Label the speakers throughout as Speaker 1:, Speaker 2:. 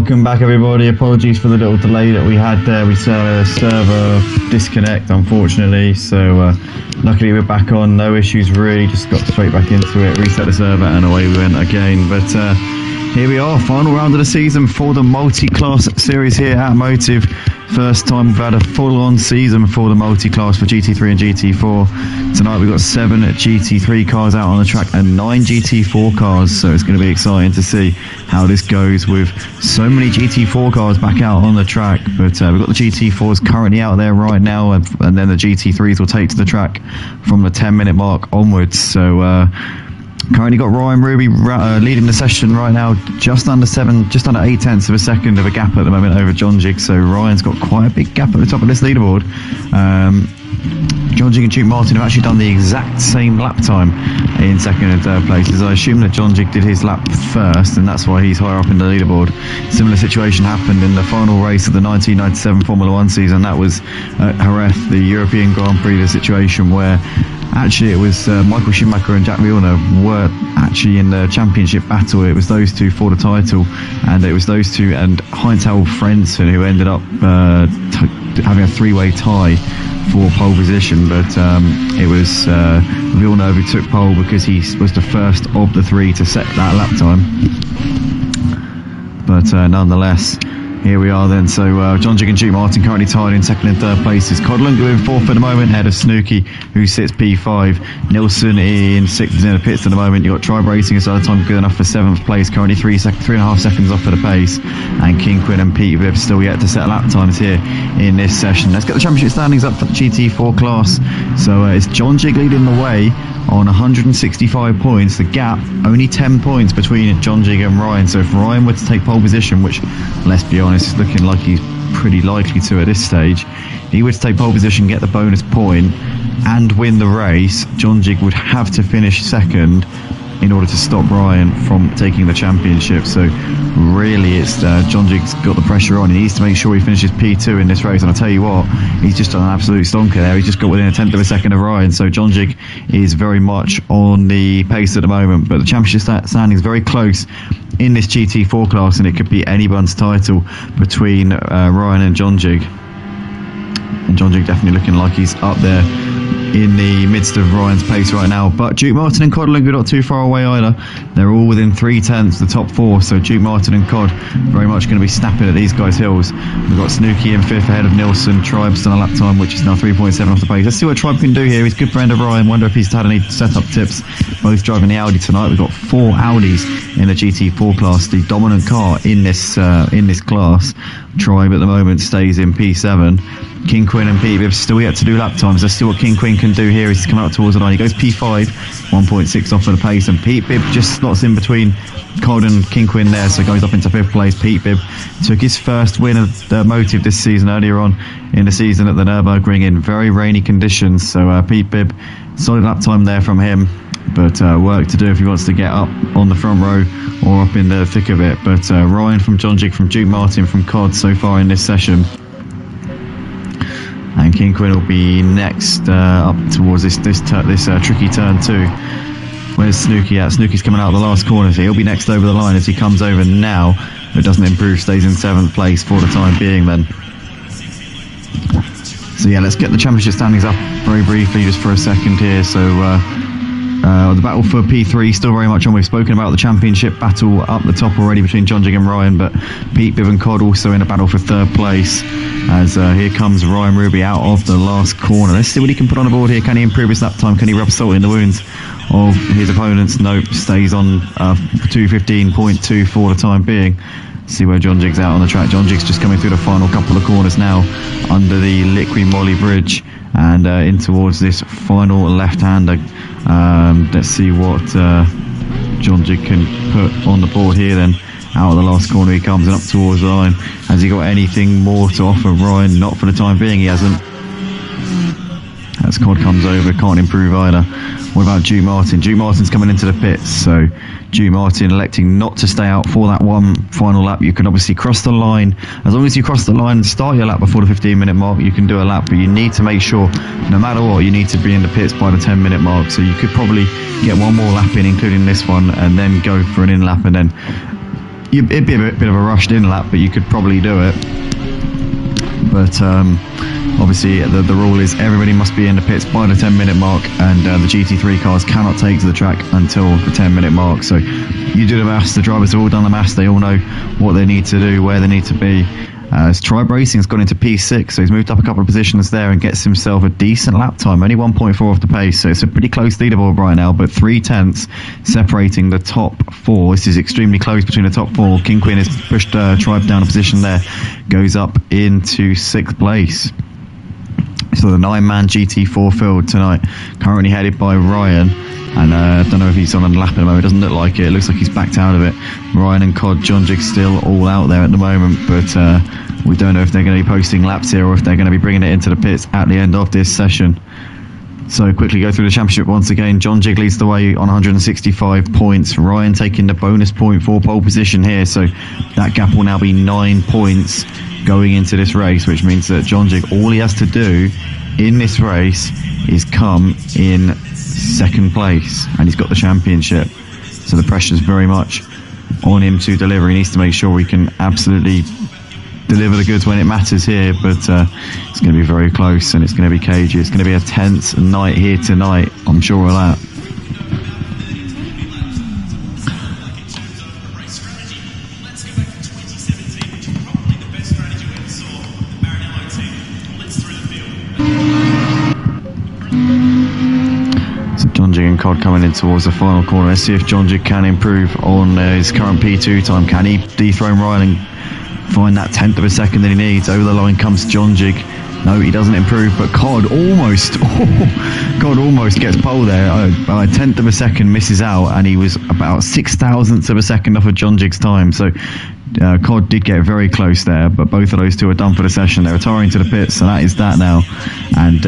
Speaker 1: Welcome back, everybody. Apologies for the little delay that we had there. We saw a server disconnect, unfortunately, so luckily we're back on. No issues really, just got straight back into it, reset the server and away we went again. But here we are, final round of the season for the multi-class series here at Motive. First time we've had a full-on season for the multi-class for GT3 and GT4. Tonight we've got 7 GT3 cars out on the track and 9 GT4 cars, so it's going to be exciting to see how this goes with so many GT4 cars back out on the track. But we've got the GT4s currently out there right now, and then the GT3s will take to the track from the 10-minute mark onwards. So currently got Ryan Ruby leading the session right now, just under 8 tenths of a second of a gap at the moment over John Jig. So Ryan's got quite a big gap at the top of this leaderboard. John Jig and Duke Martin have actually done the exact same lap time in second and third places. I assume that John Jig did his lap first, and that's why he's higher up in the leaderboard. Similar situation happened in the final race of the 1997 Formula 1 season. That was at Jerez, the European Grand Prix, the situation where actually it was Michael Schumacher and Jack Villeneuve were actually in the championship battle. It was those two for the title, and it was those two and Heinz-Harald Frentzen who ended up having a three-way tie for pole position. But it was Villeneuve who took pole because he was the first of the three to set that lap time. But nonetheless, here we are then. So John Jig and Duke Martin currently tied in second and third places. Codlunga in fourth at the moment, ahead of Snooky, who sits P5. Nilsson in sixth in the pits at the moment. You've got Tribe Racing as the time good enough for seventh place, currently 3.5 seconds off of the pace. And King Quinn and Pete Vibb still yet to set lap times here in this session. Let's get the championship standings up for the GT4 class. So it's John Jig leading the way on 165 points. The gap, only 10 points between John Jig and Ryan. So if Ryan were to take pole position, which, let's be honest, is looking like he's pretty likely to at this stage, he would take pole position, get the bonus point and win the race, John Jig would have to finish second in order to stop Ryan from taking the championship. So really it's John Jig's got the pressure on. He needs to make sure he finishes P2 in this race, and I'll tell you what, he's just done an absolute stonker there. He's just got within a tenth of a second of Ryan. So John Jig is very much on the pace at the moment, but the championship standing is very close in this GT4 class, and it could be anyone's title between Ryan and John Jig. And John Jig definitely looking like he's up there in the midst of Ryan's pace right now. But Duke Martin and Codlunga not too far away either. They're all within 3/10 the top four. So Duke Martin and Cod very much going to be snapping at these guys' heels. We've got Snooky in fifth ahead of Nilsson. Tribe's done a lap time which is now 3.7 off the pace. Let's see what Tribe can do here. He's a good friend of Ryan. Wonder if he's had any setup tips. Both driving the Audi tonight. We've got 4 Audis in the GT4 class, the dominant car in this class. Tribe at the moment stays in P7. King Quinn and Pete Bibb still yet to do lap times. Let's see what King Quinn can do here. He's coming up towards the line. He goes P5, 1.6 off of the pace, and Pete Bibb just slots in between Cod and King Quinn there, so goes up into 5th place. Pete Bibb took his first win of the Motive this season earlier on in the season at the Nürburgring in very rainy conditions. So Pete Bibb, solid lap time there from him, but work to do if he wants to get up on the front row or up in the thick of it. But Ryan from John Jig, from Duke Martin, from Cod so far in this session. And King Quinn will be next up towards this tricky turn 2. Where's Snooky at? Snooky's coming out of the last corner, so he'll be next over the line. As he comes over now, but doesn't improve, stays in 7th place for the time being then. So yeah, let's get the championship standings up very briefly just for a second here. So the battle for P3 still very much on. We've spoken about the championship battle up the top already between John Jig and Ryan, but Pete Bibb and Cod also in a battle for 3rd place. As here comes Ryan Ruby out of the last corner. Let's see what he can put on the board here. Can he improve his lap time? Can he rub salt in the wounds of his opponents? Nope, stays on 2:15.2 for the time being. See where John Jig's out on the track. John Jig's just coming through the final couple of corners now under the Liqui Moly bridge and in towards this final left-hander. Let's see what John Jig can put on the board here then. Out of the last corner he comes and up towards the line. Has he got anything more to offer Ryan? Not for the time being, he hasn't. As Cod comes over, can't improve either. What about Duke Martin? Duke Martin's coming into the pits, so Duke Martin electing not to stay out for that one final lap. You can obviously cross the line. As long as you cross the line and start your lap before the 15-minute mark, you can do a lap, but you need to make sure, no matter what, you need to be in the pits by the 10-minute mark. So you could probably get one more lap in, including this one, and then go for an in lap, and then it'd be a bit of a rushed in lap, but you could probably do it. But obviously the rule is everybody must be in the pits by the 10-minute mark, and the GT3 cars cannot take to the track until the 10-minute mark. So you do the maths, the drivers have all done the maths, they all know what they need to do, where they need to be. Tribe Racing's gone into P6, so he's moved up a couple of positions there and gets himself a decent lap time, only 1.4 off the pace, so it's a pretty close leaderboard right now, but 3/10 separating the top 4. This is extremely close between the top 4. King Queen has pushed Tribe down a position there, goes up into 6th place. So the 9-man GT4 field tonight, currently headed by Ryan. And I don't know if he's on a lap at the moment. It doesn't look like it. It looks like he's backed out of it. Ryan and Cod, John Jig still all out there at the moment, but we don't know if they're going to be posting laps here or if they're going to be bringing it into the pits at the end of this session. So quickly go through the championship once again. John Jig leads the way on 165 points. Ryan taking the bonus point for pole position here, so that gap will now be 9 points going into this race, which means that John Jig, all he has to do in this race is come in 2nd place, and he's got the championship. So the pressure's very much on him to deliver. He needs to make sure we can absolutely deliver the goods when it matters here, but it's going to be very close and it's going to be cagey. It's going to be a tense night here tonight, I'm sure of that. And Cod coming in towards the final corner. Let's see if John Jig can improve on his current P2 time. Can he dethrone Ryan and find that 1/10 of a second that he needs? Over the line comes John Jig. No, he doesn't improve, but Cod almost gets pole there. By 1/10 of a second misses out, and he was about 6,000ths of a second off of John Jig's time. So Cod did get very close there, but both of those two are done for the session. They're retiring to the pits, so that is that now. And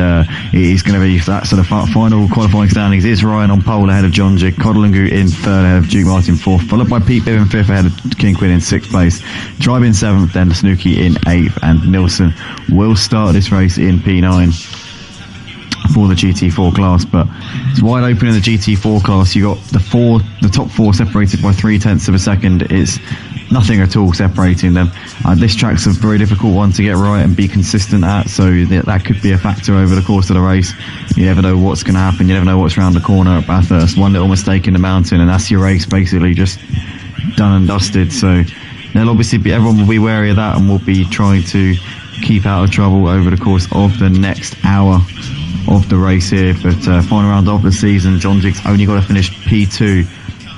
Speaker 1: it is going to be that sort of final qualifying standings. Is Ryan on pole ahead of John Jig, Codlingu in 3rd ahead of Duke Martin 4th, followed by Pete Bibb in 5th ahead of King Quinn in 6th place, Tribe in 7th, then Snooky in 8th, and Nilsson will start this race in P9 for the GT4 class. But it's wide open in the GT4 class. You got the top 4 separated by 3/10 of a second. It's nothing at all separating them. This track's a very difficult one to get right and be consistent at, so that could be a factor over the course of the race. You never know what's going to happen. You never know what's around the corner at Bathurst. One little mistake in the mountain and that's your race basically just done and dusted. So there'll obviously be, everyone will be wary of that, and will be trying to keep out of trouble over the course of the next hour of the race here. But final round of the season, John Jig's only got to finish P2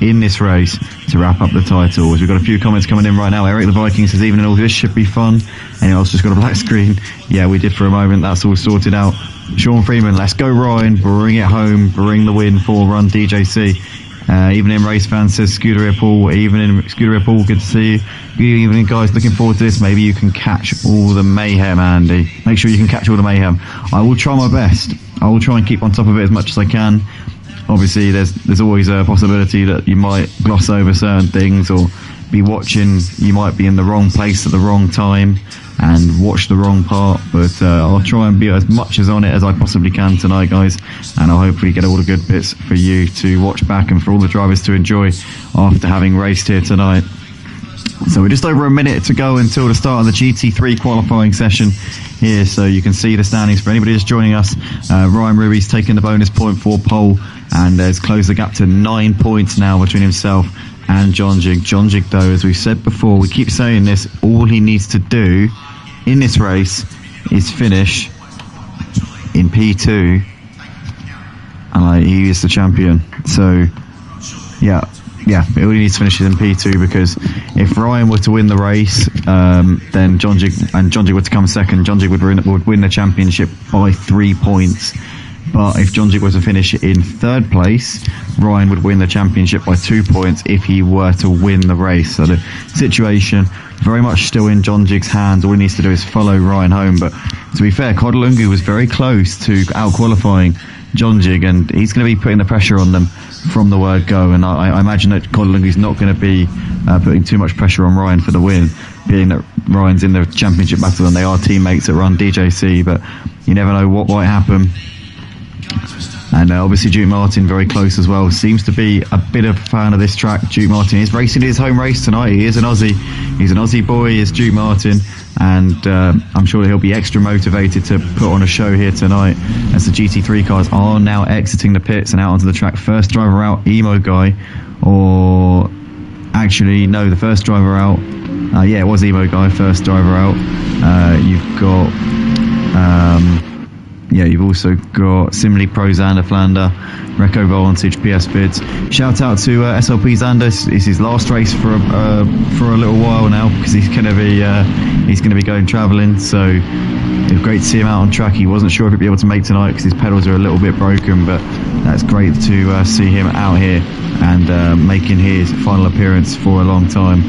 Speaker 1: in this race to wrap up the titles. We've got a few comments coming in right now. Eric the Viking says, evening all, this should be fun. Anyone else just got a black screen? Yeah, we did for a moment. That's all sorted out. Sean Freeman, let's go Ryan, bring it home, bring the win for Run DJC. Evening race fan says Scuderia Paul. Evening Scuderia Paul, good to see you. Good evening guys, looking forward to this. Maybe you can catch all the mayhem, Andy. Make sure you can catch all the mayhem. I will try my best. I will try and keep on top of it as much as I can. Obviously there's always a possibility that you might gloss over certain things or be watching, you might be in the wrong place at the wrong time and watch the wrong part, but I'll try and be as much as on it as I possibly can tonight guys, and I'll hopefully get all the good bits for you to watch back and for all the drivers to enjoy after having raced here tonight. So we're just over a minute to go until the start of the GT3 qualifying session here, so you can see the standings for anybody just joining us. Ryan Ruby's taking the bonus point for pole and has closed the gap to 9 points now between himself and John Jig. John Jig though, as we've said before, we keep saying this, all he needs to do in this race is finish in P2 and he is the champion. So yeah, all he needs to finish is in P2, because if Ryan were to win the race, then John Jig were to come second, John Jig would win the championship by 3 points. But if John Jig were to finish in 3rd place, Ryan would win the championship by 2 points if he were to win the race. So the situation very much still in John Jig's hands. All he needs to do is follow Ryan home. But to be fair, Codalungu was very close to out-qualifying John Jig, and he's going to be putting the pressure on them from the word go. And I imagine that Codalungu's not going to be putting too much pressure on Ryan for the win, being that Ryan's in the championship battle and they are teammates at Run DJC. But you never know what might happen. And obviously Duke Martin very close as well. Seems to be a bit of a fan of this track. Duke Martin is racing his home race tonight. He is an Aussie. He's an Aussie boy, is Duke Martin. And I'm sure he'll be extra motivated to put on a show here tonight as the GT3 cars are now exiting the pits and out onto the track. First driver out, Emo Guy. Or actually, no, the first driver out. Yeah, it was Emo Guy, first driver out. You've got... yeah, you've also got Simile Pro Xander Flander, Reco Vantage, PS Vids. Shout out to SLP Xander. It's his last race for a little while now because he's going to be going travelling. So it's great to see him out on track. He wasn't sure if he'd be able to make tonight because his pedals are a little bit broken, but that's great to see him out here and making his final appearance for a long time.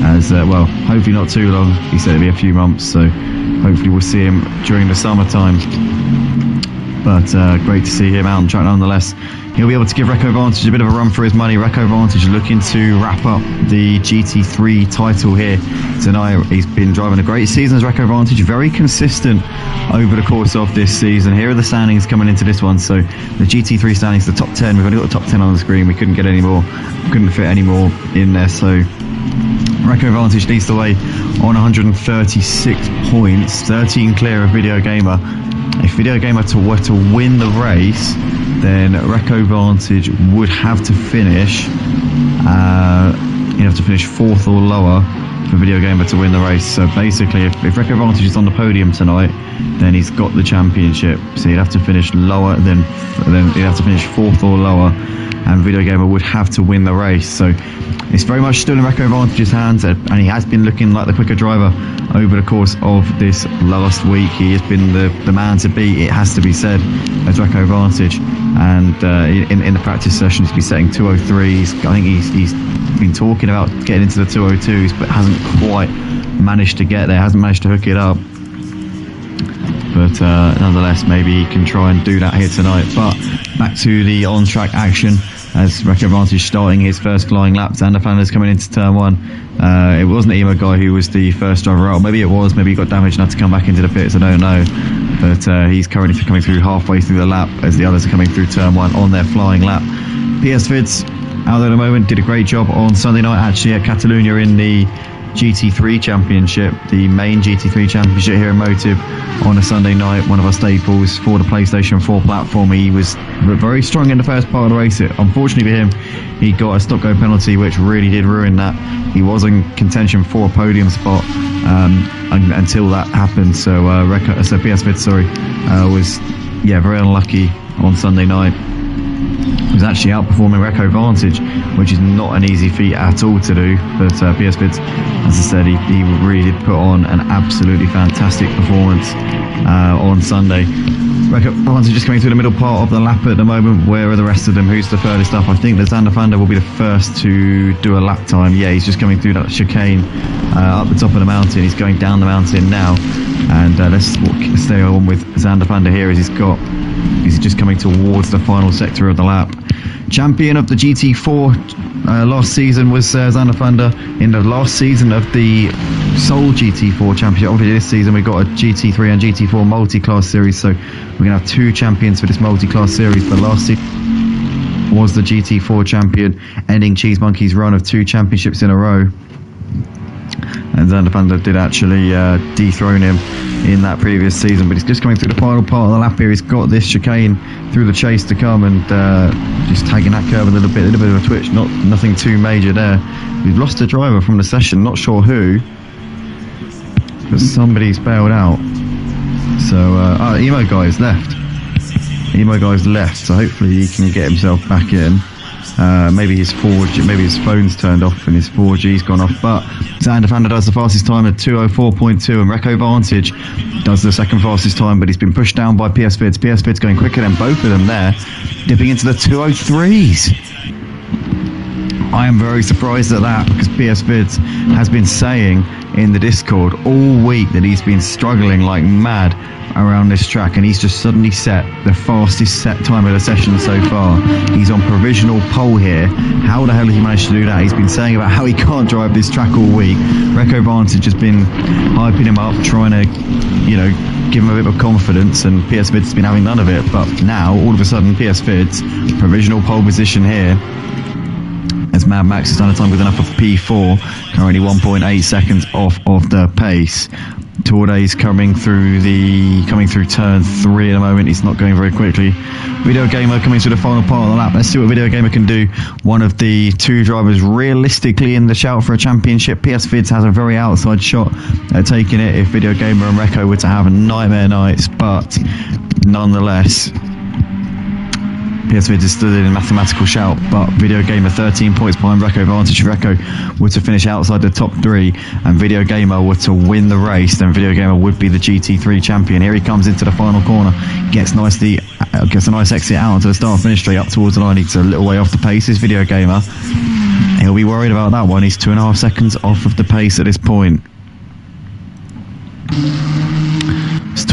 Speaker 1: As well, hopefully not too long. He said it'd be a few months, so hopefully we'll see him during the summertime. But great to see him out on track nonetheless. He'll be able to give Reco Vantage a bit of a run for his money. Reco Vantage looking to wrap up the GT3 title here tonight. He's been driving a great season as Reco Vantage, very consistent over the course of this season. Here are the standings coming into this one. So the GT3 standings, the top 10. We've only got the top 10 on the screen. We couldn't get any more, couldn't fit any more in there. So Reco Vantage leads the way on 136 points, 13 clear of Video Gamer. If Video Gamer were to win the race, then Reco Vantage would have to finish. He'd have to finish 4th or lower for Video Gamer to win the race. So basically, if Reco Vantage is on the podium tonight, then he's got the championship. So he'd have to finish lower, then he'd have to finish 4th or lower, and Video Gamer would have to win the race. So it's very much still in Reco Vantage's hands, and he has been looking like the quicker driver over the course of this last week. He has been the man to beat, it has to be said, as Reco Vantage. And in the practice sessions, he's been setting 203s. I think he's been talking about getting into the 202s, but hasn't quite managed to get there, hasn't managed to hook it up. But nonetheless, maybe he can try and do that here tonight. But back to the on-track action as Reco Vantage starting his first flying lap. Xander Flanders coming into turn 1. It wasn't Emo Guy who was the first driver out. Maybe it was. Maybe he got damaged and had to come back into the pits. I don't know. But he's currently coming through halfway through the lap as the others are coming through turn 1 on their flying lap. PS Vids out there at the moment, did a great job on Sunday night actually at Catalonia in the GT3 Championship, the main GT3 Championship here in Motive on a Sunday night, one of our staples for the PlayStation 4 platform. He was very strong in the first part of the race. Unfortunately for him, he got a stop-go penalty which really did ruin that. He was in contention for a podium spot until that happened. So PS Vid, was very unlucky on Sunday night. He was actually outperforming Reco Vantage, which is not an easy feat at all to do. But PS Vids, as I said, he really did put on an absolutely fantastic performance on Sunday. Reco Vantage just coming through the middle part of the lap at the moment. Where are the rest of them? Who's the furthest up? I think that Xander Flander will be the first to do a lap time. Yeah, he's just coming through that chicane up the top of the mountain. He's going down the mountain now. And let's stay on with Xander Flander here as he's just coming towards the final sector of the lap. Champion of the GT4 last season was Xander Flander in the last season of the sole GT4 Championship. Obviously this season we've got a GT3 and GT4 multi-class series, so we're going to have 2 champions for this multi-class series. But last season was the GT4 champion, ending Cheese Monkey's run of 2 championships in a row. And Xander Flander did actually dethrone him in that previous season, but he's just coming through the final part of the lap here. He's got this chicane through the chase to come, and just tagging that curve a little bit of a twitch, nothing too major there. We've lost a driver from the session, not sure who, but somebody's bailed out. So Emo Guy's left. Emo Guy's left, so hopefully he can get himself back in. Maybe his phone's turned off and his 4G's gone off. But Xander Flander does the fastest time at 2:04.2, and Reco Vantage does the second fastest time, but he's been pushed down by PS Vids. PS Vids going quicker than both of them there, dipping into the 2:03s. I am very surprised at that, because PS Vids has been saying in the Discord all week that he's been struggling like mad around this track, and he's just suddenly set the fastest set time of the session so far. He's on provisional pole here. How the hell has he managed to do that? He's been saying about how he can't drive this track all week. Reco Vantage has been hyping him up, trying to, give him a bit of confidence, and PS Vid's been having none of it. But now, all of a sudden, PS Vid's provisional pole position here, as Mad Max has done a time good enough of P4, currently 1.8 seconds off of the pace. Torday's coming through turn 3 at the moment. He's not going very quickly. Video Gamer coming to the final part of the lap. Let's see what Video Gamer can do. One of the two drivers realistically in the shout for a championship. PS Vids has a very outside shot at taking it if Video Gamer and Recco were to have nightmare nights, but nonetheless, PS Vids is still in a mathematical shout, but Video Gamer 13 points behind Recco Vantage. If Recco were to finish outside the top 3 and Video Gamer were to win the race, then Video Gamer would be the GT3 champion. Here he comes into the final corner, gets a nice exit out onto the start finish straight up towards the line. He's a little way off the pace, is Video Gamer. He'll be worried about that one. He's 2.5 seconds off of the pace at this point.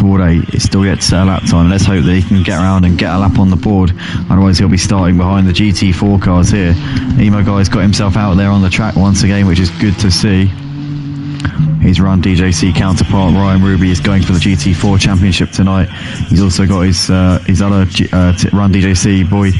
Speaker 1: Torde is still yet to set a lap time. Let's hope that he can get around and get a lap on the board, otherwise he'll be starting behind the GT4 cars here. Emo Guy's got himself out there on the track once again, which is good to see. His Run DJC counterpart Ryan Ruby is going for the GT4 championship tonight. He's also got his other Run DJC boy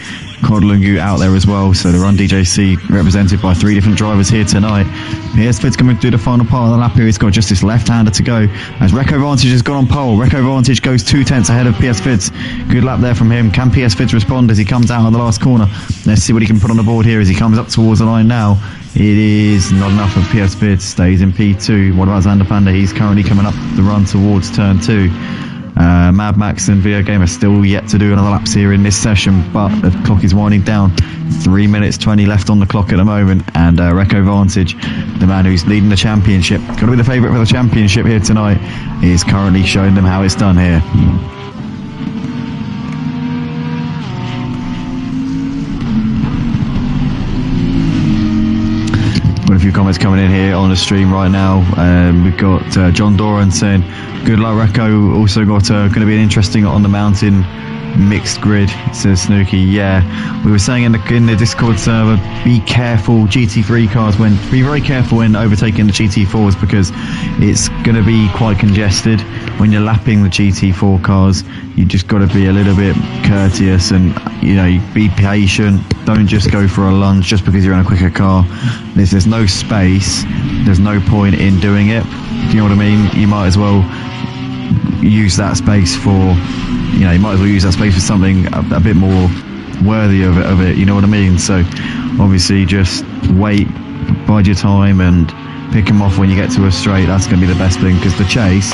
Speaker 1: Codlungu out there as well, so the Run DJC represented by 3 different drivers here tonight. PS Vid's coming to do the final part of the lap here. He's got just this left-hander to go as Recco Vantage has gone on pole. Recco Vantage goes 2 tenths ahead of PS Vids. Good lap there from him. Can PS Vids respond as he comes out on the last corner? Let's see what he can put on the board here as he comes up towards the line now. It is not enough of PS Vids, stays in P2. What about Xander Panda? He's currently coming up the run towards turn 2. Mad Max and Video Gamer still yet to do another laps here in this session, but the clock is winding down. 3 minutes 20 left on the clock at the moment, and Recco Vantage, the man who's leading the championship, got to be the favourite for the championship here tonight, is currently showing them how it's done here. Got a few comments coming in here on the stream right now. We've got John Doran saying, good luck Recco. Also got going to be an interesting on the mountain mixed grid, says Snooky. Yeah, we were saying in the Discord server, be careful GT3 cars be very careful when overtaking the GT4s, because it's going to be quite congested when you're lapping the GT4 cars. You just got to be a little bit courteous and, you know, be patient. Don't just go for a lunge just because you're in a quicker car. There's no space, there's no point in doing it. Do you know what I mean? You might as well use that space for, something a bit more worthy of it, you know what I mean? So obviously just wait, bide your time and pick them off when you get to a straight. That's going to be the best thing, because the chase,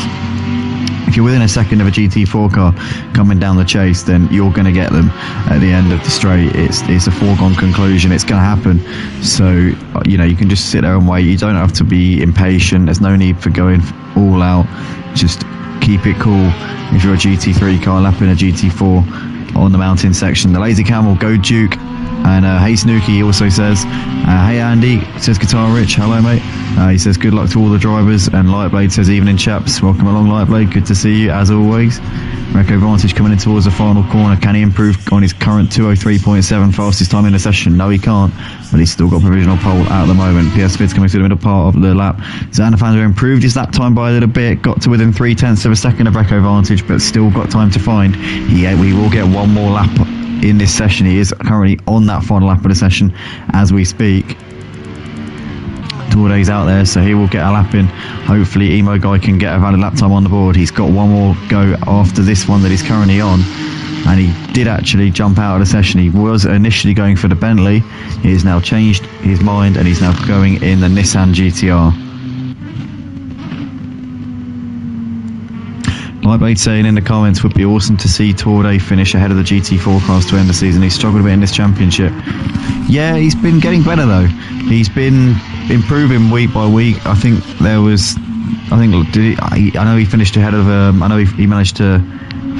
Speaker 1: if you're within a second of a GT4 car coming down the chase, then you're going to get them at the end of the straight. It's a foregone conclusion. It's going to happen. So, you know, you can just sit there and wait. You don't have to be impatient. There's no need for going all out. Just keep it cool. If you're a GT3 car lapping a GT4 on the mountain section, the Lazy Camel, go Duke. And hey Snooky, he also says, hey Andy, says Guitar Rich, hello mate. He says good luck to all the drivers, and Lightblade says evening chaps, welcome along Lightblade, good to see you as always. Recco Vantage coming in towards the final corner. Can he improve on his current 2:03.7 fastest time in the session? No he can't, but he's still got provisional pole at the moment. PS Vid's coming through the middle part of the lap. Xander Panda improved his lap time by a little bit, got to within 0.3 of a second of Recco Vantage, but still got time to find. We will get one more lap in this session. He is currently on that final lap of the session as we speak. Torde's out there, so he will get a lap in. Hopefully Emo Guy can get a valid lap time on the board. He's got one more go after this one that he's currently on, and he did actually jump out of the session. He was initially going for the Bentley. He has now changed his mind and he's now going in the Nissan GTR. Lightblade saying in the comments, would be awesome to see Torde finish ahead of the GT4 cars to end the season. He's struggled a bit in this championship. Yeah, he's been getting better though. He's been improving week by week. I know he finished ahead of. I know he managed to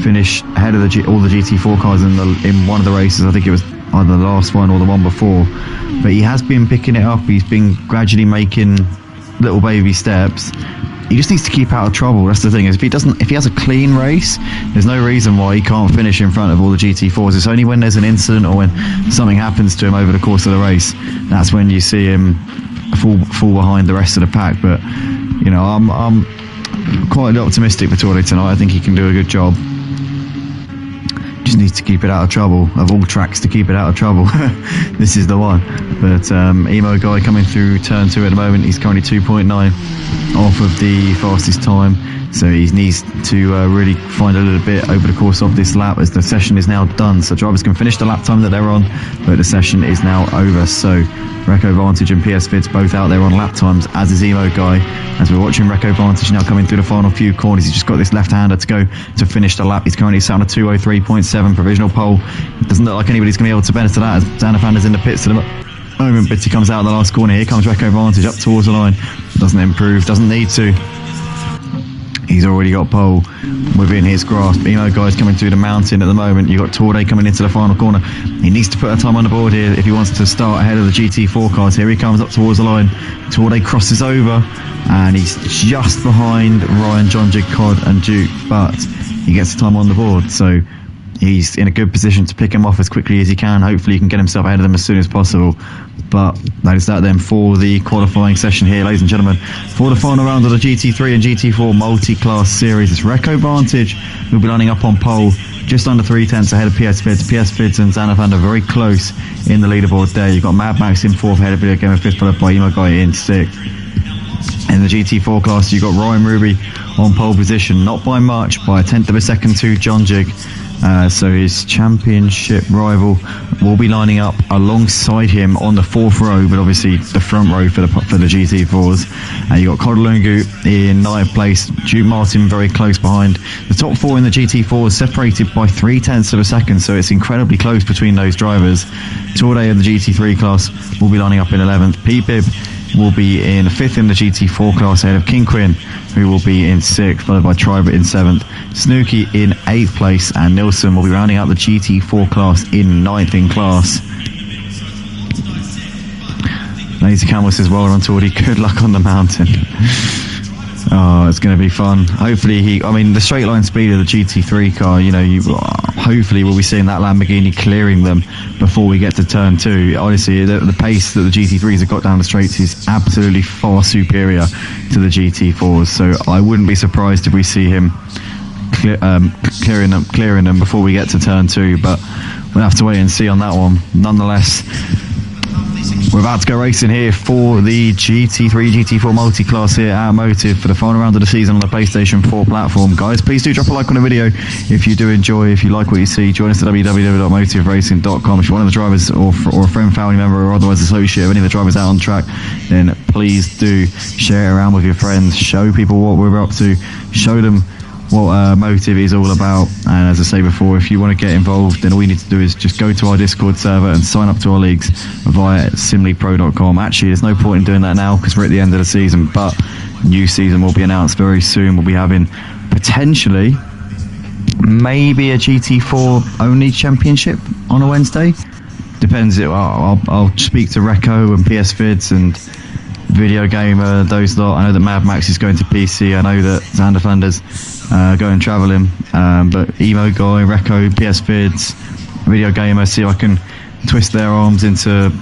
Speaker 1: finish ahead of all the GT4 cars in one of the races. I think it was either the last one or the one before. But he has been picking it up. He's been gradually making little baby steps. He just needs to keep out of trouble. That's the thing. If he has a clean race, there's no reason why he can't finish in front of all the GT4s. It's only when there's an incident or when something happens to him over the course of the race, that's when you see him fall behind the rest of the pack. But you know, quite optimistic for Torde tonight. I think he can do a good job. Just needs to keep it out of trouble. Of all tracks to keep it out of trouble, this is the one. But Emo Guy coming through turn 2 at the moment. He's currently 2.9 off of the fastest time. So he needs to really find a little bit over the course of this lap, as the session is now done. So drivers can finish the lap time that they're on, but the session is now over. So Reco Vantage and PS Vids both out there on lap times, as is Emo Guy. As we're watching Reco Vantage now coming through the final few corners, he's just got this left-hander to go to finish the lap. He's currently sat on a 2:03.7 provisional pole. It doesn't look like anybody's going to be able to benefit that, as Xanafander's in the pits at the moment, but he comes out of the last corner. Here comes Reco Vantage up towards the line. Doesn't improve, doesn't need to. He's already got pole within his grasp. Emo Guy's coming through the mountain at the moment. You've got Torde coming into the final corner. He needs to put a time on the board here if he wants to start ahead of the GT4 cars. Here he comes up towards the line. Torde crosses over, and he's just behind Ryan, John Jig, Cod and Duke, but he gets the time on the board. So he's in a good position to pick him off as quickly as he can. Hopefully he can get himself ahead of them as soon as possible. But that is that then for the qualifying session here, ladies and gentlemen. For the final round of the GT3 and GT4 multi-class series, it's Reco Vantage who'll be lining up on pole, just under 3/10 ahead of PS Vids. PS Vids and Xanafander very close in the leaderboard there. You've got Mad Max in 4th, ahead of Video Gamer 5th, followed by Emo Guy in 6th. In the GT4 class, you've got Ryan Ruby on pole position, not by much, by 1/10 of a second to John Jig. So his championship rival will be lining up alongside him on the 4th row, but obviously the front row for the GT4s. You got Kodalungu in 9th place, Duke Martin very close behind. The top 4 in the GT4s separated by 3/10 of a second, so it's incredibly close between those drivers. Torde in the GT3 class will be lining up in 11th. P-Bib will be in 5th in the GT4 class, ahead of King Quinn, who will be in 6th, followed by Triber in 7th. Snooky in 8th place, and Nilsson will be rounding out the GT4 class in 9th in class. Lazy Camel says, well done, Torde, good luck on the mountain. Oh, it's going to be fun. Hopefully the straight line speed of the GT3 car, hopefully we'll be seeing that Lamborghini clearing them before we get to turn 2. Honestly, the pace that the GT3s have got down the straights is absolutely far superior to the GT4s, so I wouldn't be surprised if we see him clearing them before we get to turn 2, but we'll have to wait and see on that one. Nonetheless, we're about to go racing here for the GT3, GT4 multi-class here at Motive for the final round of the season on the PlayStation 4 platform. Guys, please do drop a like on the video if you do enjoy, if you like what you see. Join us at www.motiveracing.com. If you're one of the drivers or a friend, family member or otherwise associate of any of the drivers out on track, then please do share it around with your friends. Show people what we're up to. Show them what Motive is all about. And as I say before, if you want to get involved, then all you need to do is just go to our Discord server and sign up to our leagues via simlypro.com. Actually, there's no point in doing that now because we're at the end of the season, but new season will be announced very soon. We'll be having potentially maybe a GT4 only championship on a Wednesday. Depends. I'll speak to Reco and PS Vids and Video Gamer, those lot. I know that Mad Max is going to PC. I know that Xanderfander's going travelling, but Emo Guy, Reco, PS Vids, Video Gamer, see if I can twist their arms into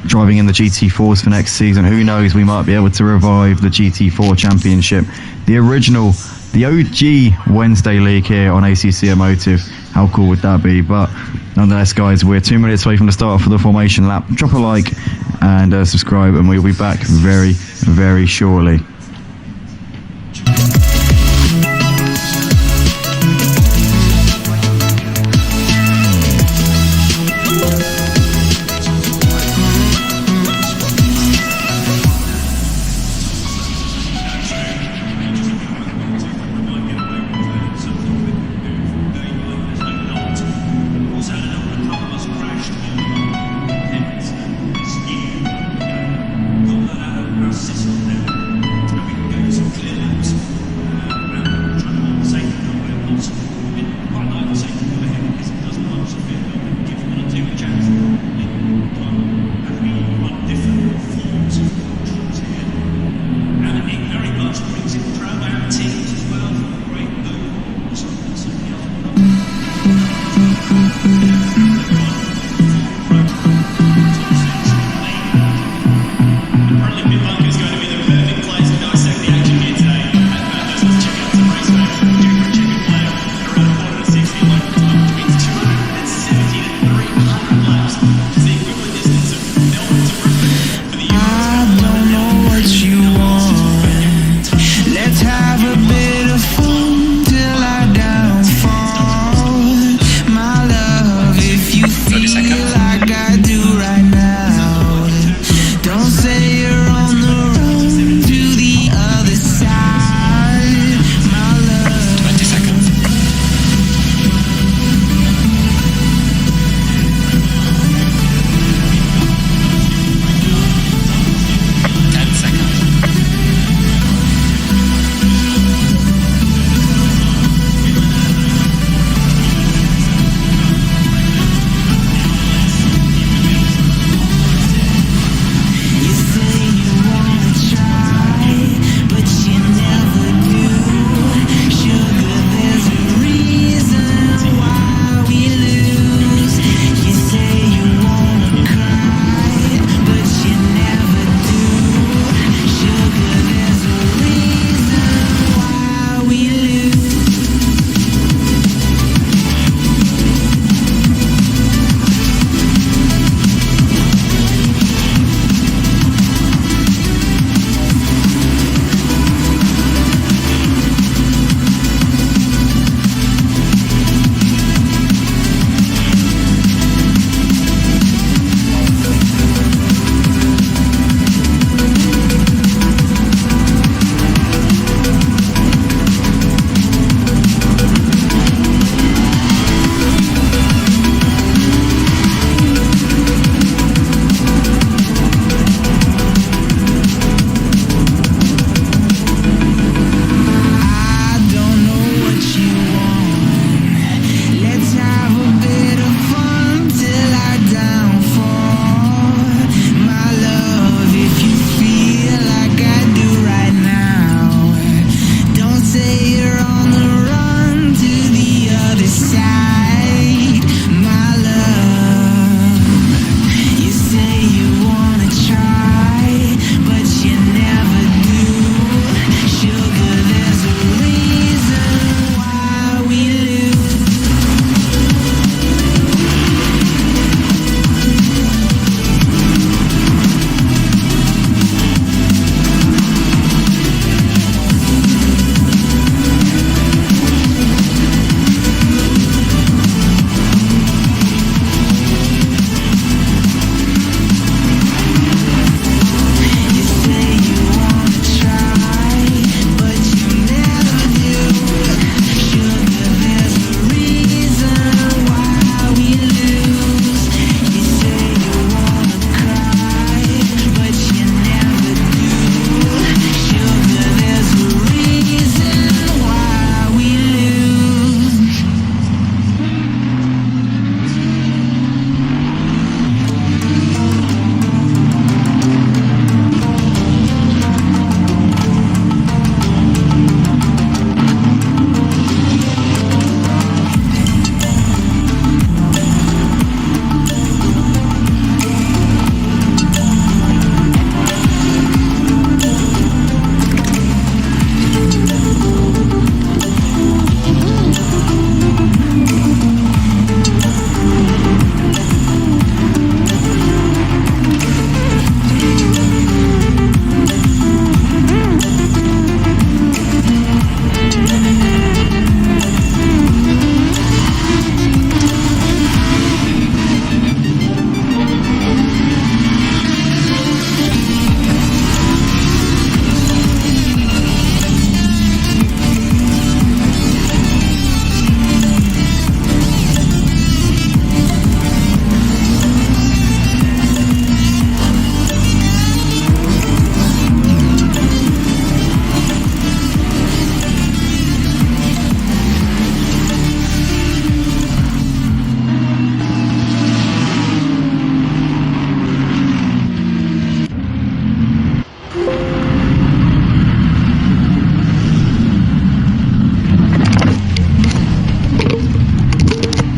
Speaker 1: driving in the GT4s for next season. Who knows, we might be able to revive the GT4 championship, the original, the OG Wednesday league here on ACC Motive. How cool would that be? But nonetheless, guys, we're 2 minutes away from the start for the formation lap. Drop a like and subscribe, and we'll be back very, very shortly.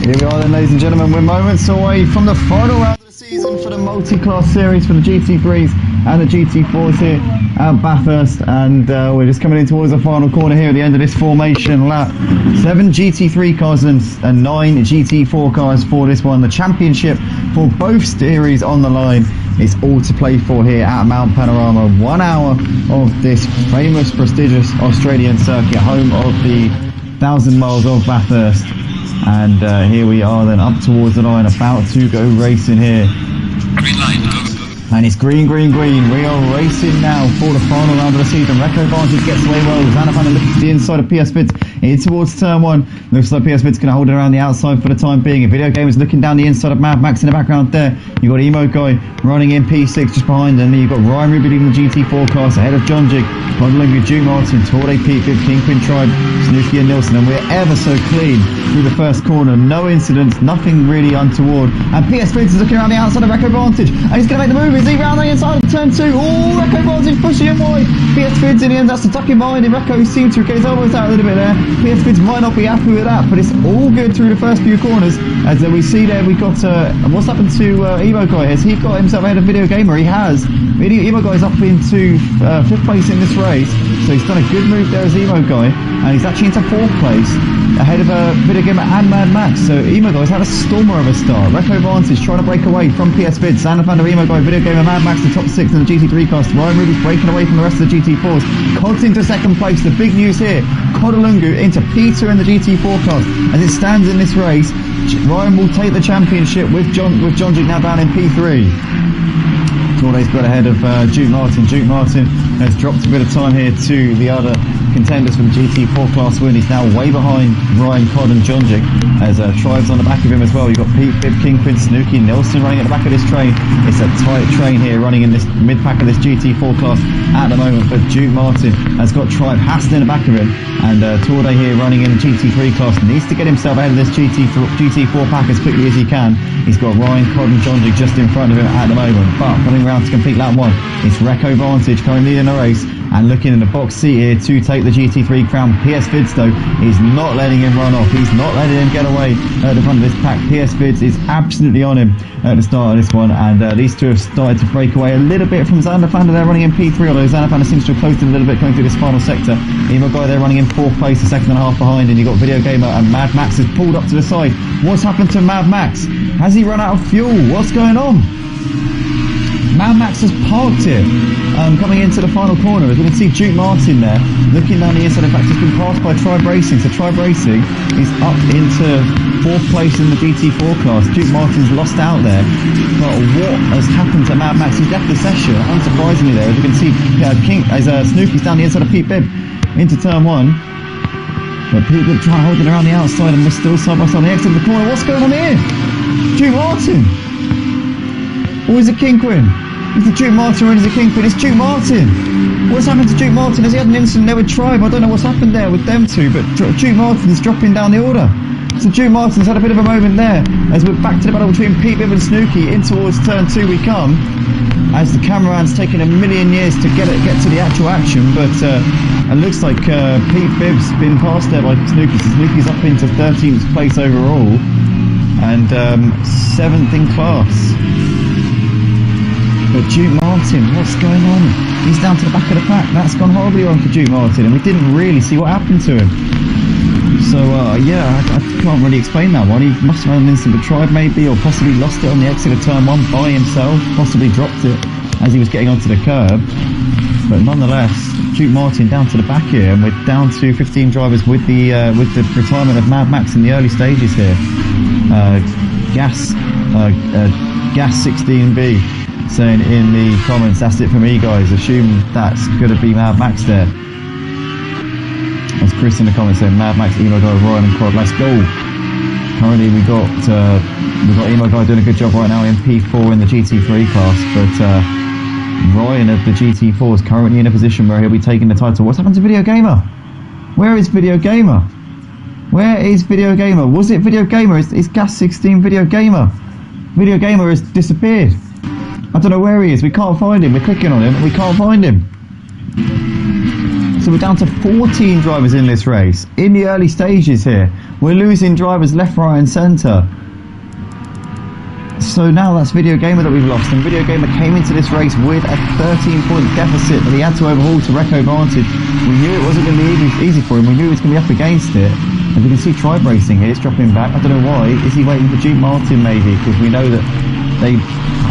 Speaker 1: Here we are then, ladies and gentlemen, we're moments away from the final round of the season for the multi-class series for the GT3s and the GT4s here at Bathurst, and we're just coming in towards the final corner here at the end of this formation lap. 7 GT3 cars and 9 GT4 cars for this one. The championship for both series on the line. It's all to play for here at Mount Panorama. 1 hour of this famous, prestigious Australian circuit, home of the 1,000 miles of Bathurst. And here we are then up towards the line, about to go racing here.
Speaker 2: Green line, go.
Speaker 1: And it's green, green, green. We are racing now for the final round of the season. Reco Vantage gets away well. Zanafana looking to the inside of PS Vids in towards turn 1. Looks like PS Vids going to hold it around the outside for the time being. A video game is looking down the inside of Mad Max in the background there. You've got Emo Guy running in P6 just behind, and then you've got Ryan Ruby leading the GT4 class ahead of John Jig, Conlonga, Duke Martin, Torde, Pete Viv, Kingpin Tribe, Snooki and Nilsson, and we're ever so clean through the first corner. No incidents, nothing really untoward. And PS Vids is looking around the outside of Reco Vantage, and he's going to make the move. Is he round the inside of turn 2? Oh, Reco Vantage pushing him wide. PS Vids in the end, that's to tuck him behind him. Reco seems to get his elbows out a little bit there. PS Vids might not be happy with that, but it's all good through the first few corners. As we see there, we got what's happened to Emo Guy? Has he got himself ahead of Video Gamer? He has. Emo Guy's up into 5th place in this race, so he's done a good move there as Emo Guy, and he's actually into 4th place ahead of Video Gamer and Mad Max. So Emo Guy's had a stormer of a start. Reco Vantage trying to break away from PS Vids. Xanafander, Emo Guy, Video Gamer, Mad Max, the top 6 in the GT3 class. Ryan Ruby's breaking away from the rest of the GT4s. Cods into 2nd place. The big news here, Kodalungu into P2 in the GT4 class. As it stands in this race, Ryan will take the championship with John Jig now down in P3. Torde's got ahead of Duke Martin. Duke Martin has dropped a bit of time here to the other contenders for the GT4 class win. He's now way behind Ryan Codd and John Jig, as Tribe's on the back of him as well. You've got Pete, Bib, Kingpin, Snooki, Nelson running at the back of this train. It's a tight train here running in this mid-pack of this GT4 class at the moment, but Duke Martin has got Tribe hassling in the back of him, and Torde here running in the GT3 class needs to get himself out of this GT4 pack as quickly as he can. He's got Ryan Codd and John Jig just in front of him at the moment, but coming around to complete lap 1, it's Reco Vantage currently in the race and looking in the box seat here to take the GT3 crown. PS Vids though is not letting him run off. He's not letting him get away at the front of this pack. PS Vids is absolutely on him at the start of this one, and these two have started to break away a little bit from Xanafander. They're running in P3, although Xanafander seems to have closed in a little bit going through this final sector. Emo Guy there running in 4th place, a second and a half behind, and you've got Video Gamer and Mad Max has pulled up to the side. What's happened to Mad Max? Has he run out of fuel? What's going on? Mad Max has parked here, coming into the final corner. As we can see Duke Martin there, looking down the inside. In fact, he's been passed by Tribe Racing. So Tribe Racing is up into 4th place in the GT4 class. Duke Martin's lost out there. But what has happened to Mad Max? He's left the session, unsurprisingly there. As you can see, Snooki's down the inside of Pete Bibb into turn 1. But Pete Bibb trying to hold it around the outside, and we're still side by side on the exit of the corner. What's going on here? Duke Martin! Or is it Kingpin? Is it Duke Martin or is it Kingpin? It's Duke Martin! What's happened to Duke Martin? Has he had an incident there with Tribe? I don't know what's happened there with them two, but Duke Martin's dropping down the order. So Duke Martin's had a bit of a moment there as we're back to the battle between Pete Bibb and Snooki. In towards turn 2 we come, as the cameraman's taken a million years to get to the actual action, but it looks like Pete Bibb's been passed there by Snooki. So Snooki's up into 13th place overall and 7th in class. But Duke Martin, what's going on? He's down to the back of the pack. That's gone horribly wrong for Duke Martin, and we didn't really see what happened to him. So yeah, I can't really explain that one. He must have had an incident with Tribe maybe, or possibly lost it on the exit of turn 1 by himself, possibly dropped it as he was getting onto the curb. But nonetheless, Duke Martin down to the back here, and we're down to 15 drivers with the retirement of Mad Max in the early stages here. Gas 16B saying in the comments, that's it for me guys, assume that's going to be Mad Max there. As Chris in the comments saying Mad Max, Emo Guy, Ryan and Quad, let's go. Currently we've got Emo Guy doing a good job right now in P4 in the GT3 class, but Ryan of the GT4 is currently in a position where he'll be taking the title. What's happened to Video Gamer? Where is Video Gamer? Where is Video Gamer? Was it Video Gamer? Is Gas 16 Video Gamer? Video Gamer has disappeared. I don't know where he is. We can't find him. We're clicking on him and we can't find him. So we're down to 14 drivers in this race. In the early stages here, we're losing drivers left, right and centre. So now that's Video Gamer that we've lost, and Video Gamer came into this race with a 13-point deficit that he had to overhaul to Recco Vantage. We knew it wasn't going to be easy for him, we knew he was going to be up against it. And we can see Tribe Racing here, it's dropping back. I don't know why. Is he waiting for Duke Martin maybe? Because we know that they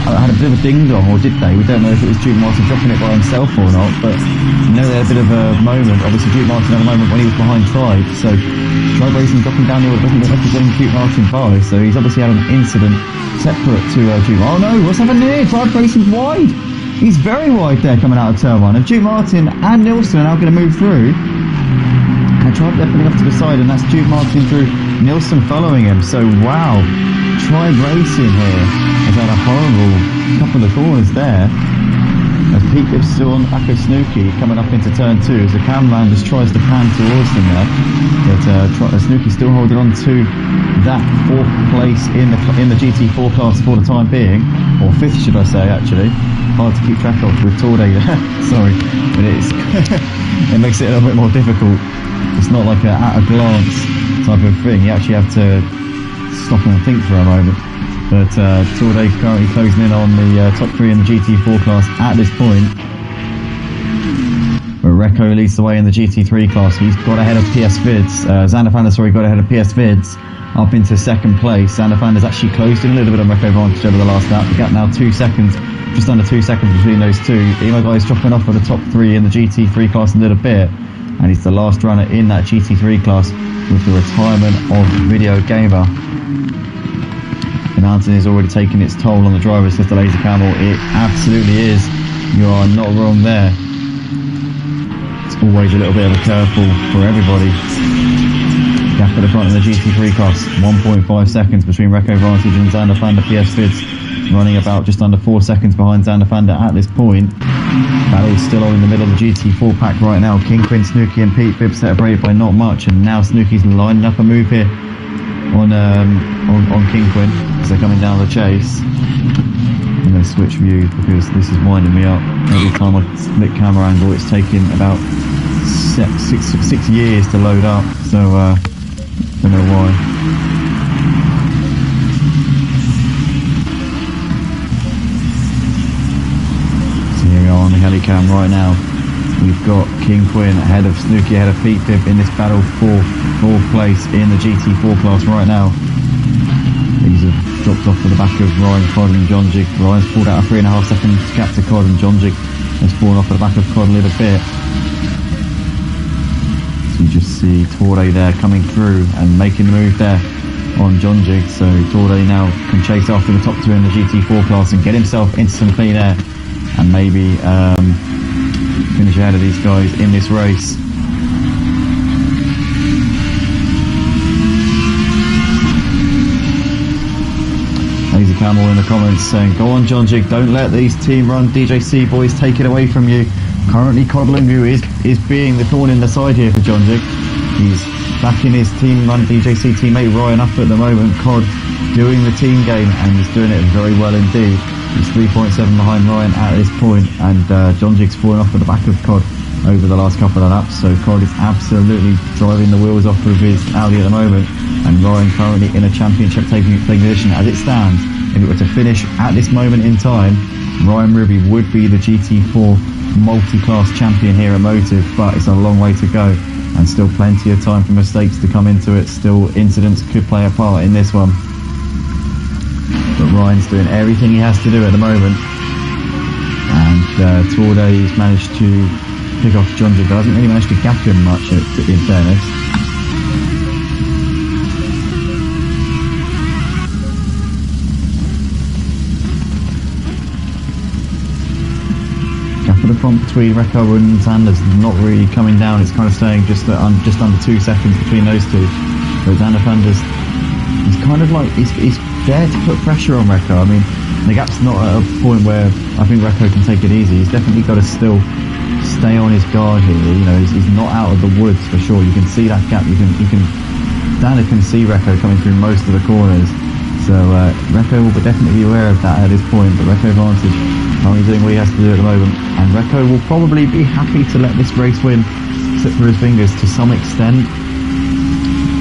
Speaker 1: had a bit of a ding-dong, or did they? We don't know if it was Duke Martin dropping it by himself or not, but we know they had a bit of a moment. Obviously Duke Martin had a moment when he was behind Tribe, so Tribe Racing dropping down here doesn't look like he's letting Duke Martin by, so he's obviously had an incident separate to Duke. Oh no, what's happening here? Tribe Racing's wide! He's very wide there coming out of turn 1, and Duke Martin and Nilsson are now going to move through. And Tribe definitely off to the side, and that's Duke Martin through, Nilsson following him, so wow. Tribe Racing here has had a horrible couple of corners there, as Pete Gibbs still on the back of Snooki coming up into turn 2 as the cameraman just tries to pan towards them there, but Snooki still holding on to that 4th place in the GT4 class for the time being, or 5th should I say actually. Hard to keep track of with Torde sorry, but it's it makes it a little bit more difficult. It's not like at a glance type of thing, you actually have to stop and think for a moment. But Torde currently closing in on the top 3 in the GT4 class at this point. But Recco leads the way in the GT3 class. He's got ahead of PS Vids. Xander Vander's got ahead of PS Vids up into 2nd place. Xander Vander's actually closed in a little bit on Recco Vantage over the last lap. The gap now 2 seconds, just under 2 seconds between those two. Emo Guy's dropping off for the top 3 in the GT3 class a little bit, and he's the last runner in that GT3 class with the retirement of Video Gamer. And Anthony has already taken its toll on the driver, says the Laser Camel. It absolutely is. You are not wrong there. It's always a little bit of a curveball for everybody. Gap at the front in the GT3 class, 1.5 seconds between Recco Vantage and Xander Vander. PS Vids running about just under 4 seconds behind Xander Vander at this point. Battle's still on in the middle of the GT4 pack right now. King Quinn, Snooki and Pete Bibbs separated by not much, and now Snooki's lining up a move here on King Quinn as they're coming down the chase. I'm going to switch views because this is winding me up. Every time I split camera angle, it's taking about six years to load up, so don't know why. So here we are on the helicam right now. We've got King Quinn ahead of Snooki, ahead of Pete Pip in this battle for 4th place in the GT4 class right now. These have dropped off to the back of Ryan, Cod and John Jig. Ryan's pulled out a 3.5 second gap to Cod, and John Jig has fallen off the back of Cod a little bit. So you just see Torde there coming through and making the move there on John Jig. So Torde now can chase after the top 2 in the GT4 class and get himself into some clean air and maybe finish ahead of these guys in this race. Lazy Camel in the comments saying, go on John Jig, don't let these team run DJC boys take it away from you. Currently Codlungu is being the thorn in the side here for John Jig. He's backing his team run DJC teammate Ryan up at the moment. Cod doing the team game, and he's doing it very well indeed. He's 3.7 behind Ryan at this point, and John Jig's falling off at the back of Cod over the last couple of laps, so Cod is absolutely driving the wheels off of his Audi at the moment, and Ryan currently in a championship taking position. As it stands, if it were to finish at this moment in time, Ryan Ruby would be the GT4 multi-class champion here at Motive, but it's a long way to go and still plenty of time for mistakes to come into it. Still incidents could play a part in this one, but Ryan's doing everything he has to do at the moment, and Torde's managed to pick off John Jig. Hasn't really managed to gap him much in fairness. Gap at the front between Recco and Xander's not really coming down. It's kind of staying just under 2 seconds between those two. But Xander Vander's, he's kind of like he's there to put pressure on Recco. I mean, the gap's not at a point where I think Recco can take it easy. He's definitely got to still stay on his guard here. You know, he's not out of the woods for sure. You can see that gap. Xander can see Recco coming through most of the corners. So Recco will definitely be aware of that at this point. But Recco Vantage only doing what he has to do at the moment, and Recco will probably be happy to let this race win slip through his fingers to some extent.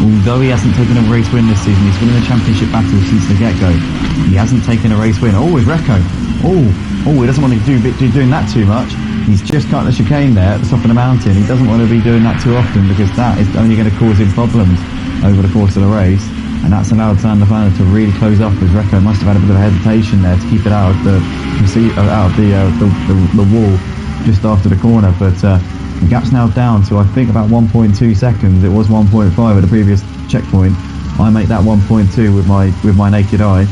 Speaker 1: Although he hasn't taken a race win this season, he's been in the championship battle since the get-go. He hasn't taken a race win. Oh, it's Recco. Oh, he doesn't want to be doing that too much. He's just cut the chicane there at the top of the mountain. He doesn't want to be doing that too often because that is only going to cause him problems over the course of the race. And that's allowed Sander Van der to really close off, as Recco must have had a bit of a hesitation there to keep it out of the wall just after the corner. But the gap's now down to, I think, about 1.2 seconds. It was 1.5 at the previous checkpoint. I make that 1.2 with my naked eye.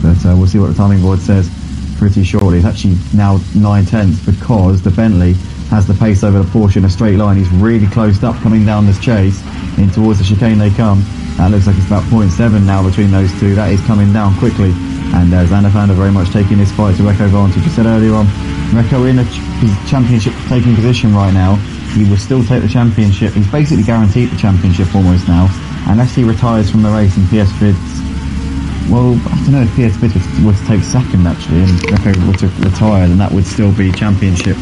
Speaker 1: But we'll see what the timing board says pretty shortly. It's actually now 9/10 because the Bentley has the pace over the Porsche in a straight line. He's really closed up coming down this chase in towards the chicane they come. That looks like it's about 0.7 now between those two. That is coming down quickly. And Sander Van der very much taking this fight to Recco advantage. I said earlier on, Recco in a championship taking position right now. He will still take the championship. He's basically guaranteed the championship almost now, unless he retires from the race and PS Fids. Well, I don't know if PS Fids were to take second actually, and Recco were to retire, then that would still be championship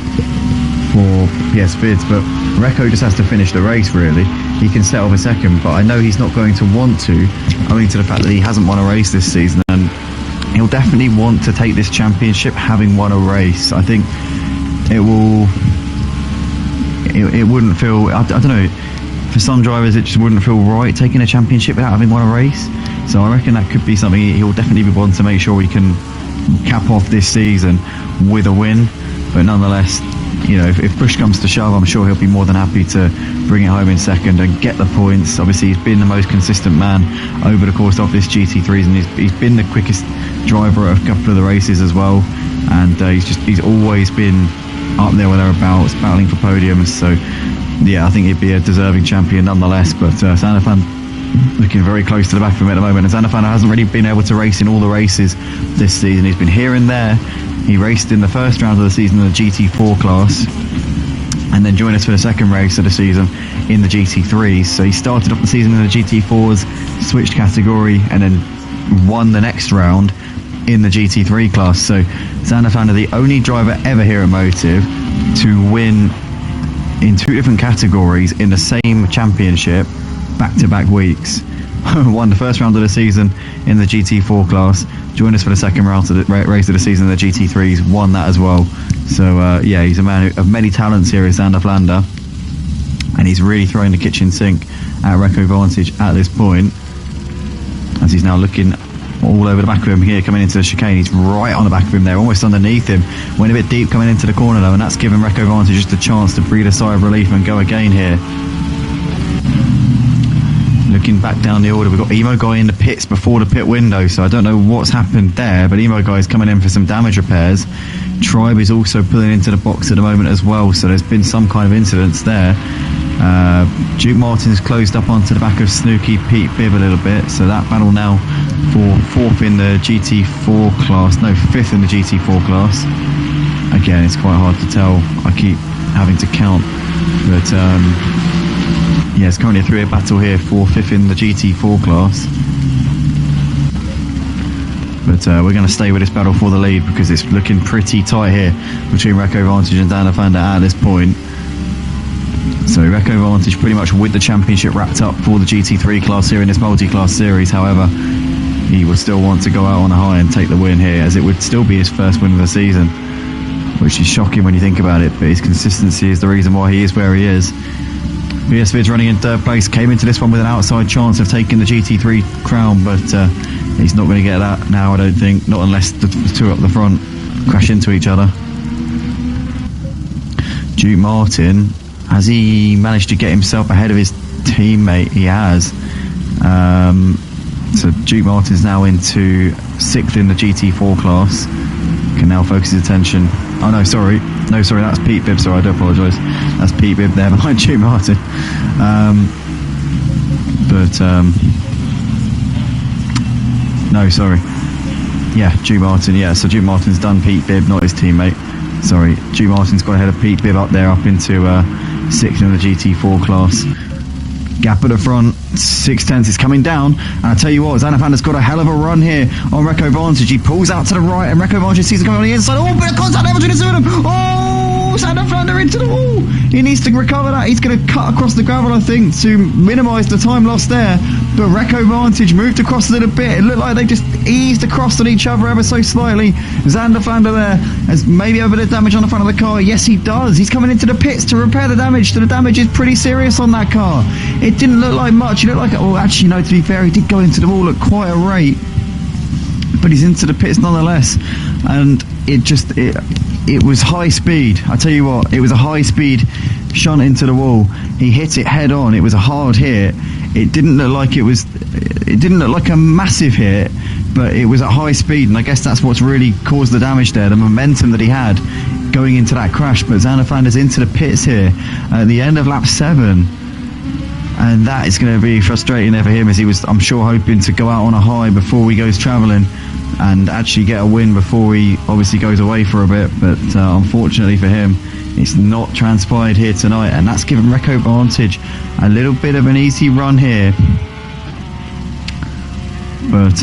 Speaker 1: for PS Fids. But Recco just has to finish the race really. He can set off a second, but I know he's not going to want to, owing to the fact that he hasn't won a race this season, and he'll definitely want to take this championship having won a race. I think it wouldn't feel, I don't know, for some drivers it just wouldn't feel right taking a championship without having won a race. So I reckon that could be something he'll definitely want to make sure he can cap off this season with a win. But nonetheless, you know, if push comes to shove, I'm sure he'll be more than happy to bring it home in second and get the points. Obviously, he's been the most consistent man over the course of this GT3, and he's been the quickest driver at a couple of the races as well. And he's always been up there or thereabouts, battling for podiums. So yeah, I think he'd be a deserving champion nonetheless. But Sander Van looking very close to the back of him at the moment, and Sander Van hasn't really been able to race in all the races this season. He's been here and there. He raced in the first round of the season in the Gt4 class, and then joined us for the second race of the season in the Gt3s. So he started off the season in the Gt4s, switched category, and then won the next round in the Gt3 class. So Sander Van der, the only driver ever here at Motive to win in two different categories in the same championship back-to-back weeks. Won the first round of the season in the Gt4 class, joined us for the second round of the race of the season in the Gt3s, won that as well. So yeah, he's a man of many talents here, is Sander Van der, and he's really throwing the kitchen sink at Recco Vantage at this point, as he's now looking all over the back of him here coming into the chicane. He's right on the back of him there, almost underneath him, went a bit deep coming into the corner though, and that's given Recco Vantage just a chance to breathe a sigh of relief and go again here. Looking back down the order, we've got Emo Guy in the pits before the pit window, so I don't know what's happened there, but Emo Guy is coming in for some damage repairs. Tribe is also pulling into the box at the moment as well, so there's been some kind of incidents there. Duke Martin's closed up onto the back of Snooky Pete Bibb a little bit, so that battle now for fourth in the GT4 class, no, fifth in the GT4 class. Again, it's quite hard to tell, I keep having to count, but yeah, it's currently a three-way battle here for fifth in the GT4 class. But we're going to stay with this battle for the lead because it's looking pretty tight here between Recco Vantage and Sander Van der at this point. So Recco Vantage pretty much with the championship wrapped up for the GT3 class here in this multi-class series. However, he would still want to go out on a high and take the win here, as it would still be his first win of the season, which is shocking when you think about it, but his consistency is the reason why he is where he is. PS Vids running in third place, came into this one with an outside chance of taking the GT3 crown, but he's not going to get that now, I don't think, not unless the two up the front crash into each other. Duke Martin, has he managed to get himself ahead of his teammate? He has. So Duke Martin's now into sixth in the GT4 class, can now focus his attention. Oh no, sorry, that's Pete Bibb, sorry, I do apologise. That's Pete Bibb there behind Duke Martin. No, sorry. Yeah, Duke Martin, yeah, so Duke Martin's done Pete Bibb, not his teammate. Sorry, Duke Martin's got ahead of Pete Bibb up there, up into sixth in the GT4 class. Gap at the front, 6/10 is coming down, and I tell you what, Sander Van der's got a hell of a run here on Recco Vantage. He pulls out to the right, and Recco Vantage sees it coming on the inside. Oh, bit of contact there between the two of them. Oh, Oh, Sander Flander into the wall. He needs to recover that. He's going to cut across the gravel, I think, to minimise the time lost there. But Recco Vantage moved across a little bit. It looked like they just eased across on each other ever so slightly. Sander Flander there has maybe a bit of damage on the front of the car. Yes, he does. He's coming into the pits to repair the damage. So the damage is pretty serious on that car. It didn't look like much. It looked like, oh, actually, no, to be fair, he did go into the wall at quite a rate. But he's into the pits nonetheless. And it was high speed. I tell you what, it was a high speed shunt into the wall. He hit it head on. It was a hard hit. It didn't look like a massive hit, but it was at high speed, and I guess that's what's really caused the damage there, the momentum that he had going into that crash. But Sander Flander's into the pits here at the end of lap 7, and that is going to be frustrating there for him, as he was, I'm sure, hoping to go out on a high before he goes travelling and actually get a win before he obviously goes away for a bit. But unfortunately for him, it's not transpired here tonight, and that's given Recco Vantage a little bit of an easy run here. But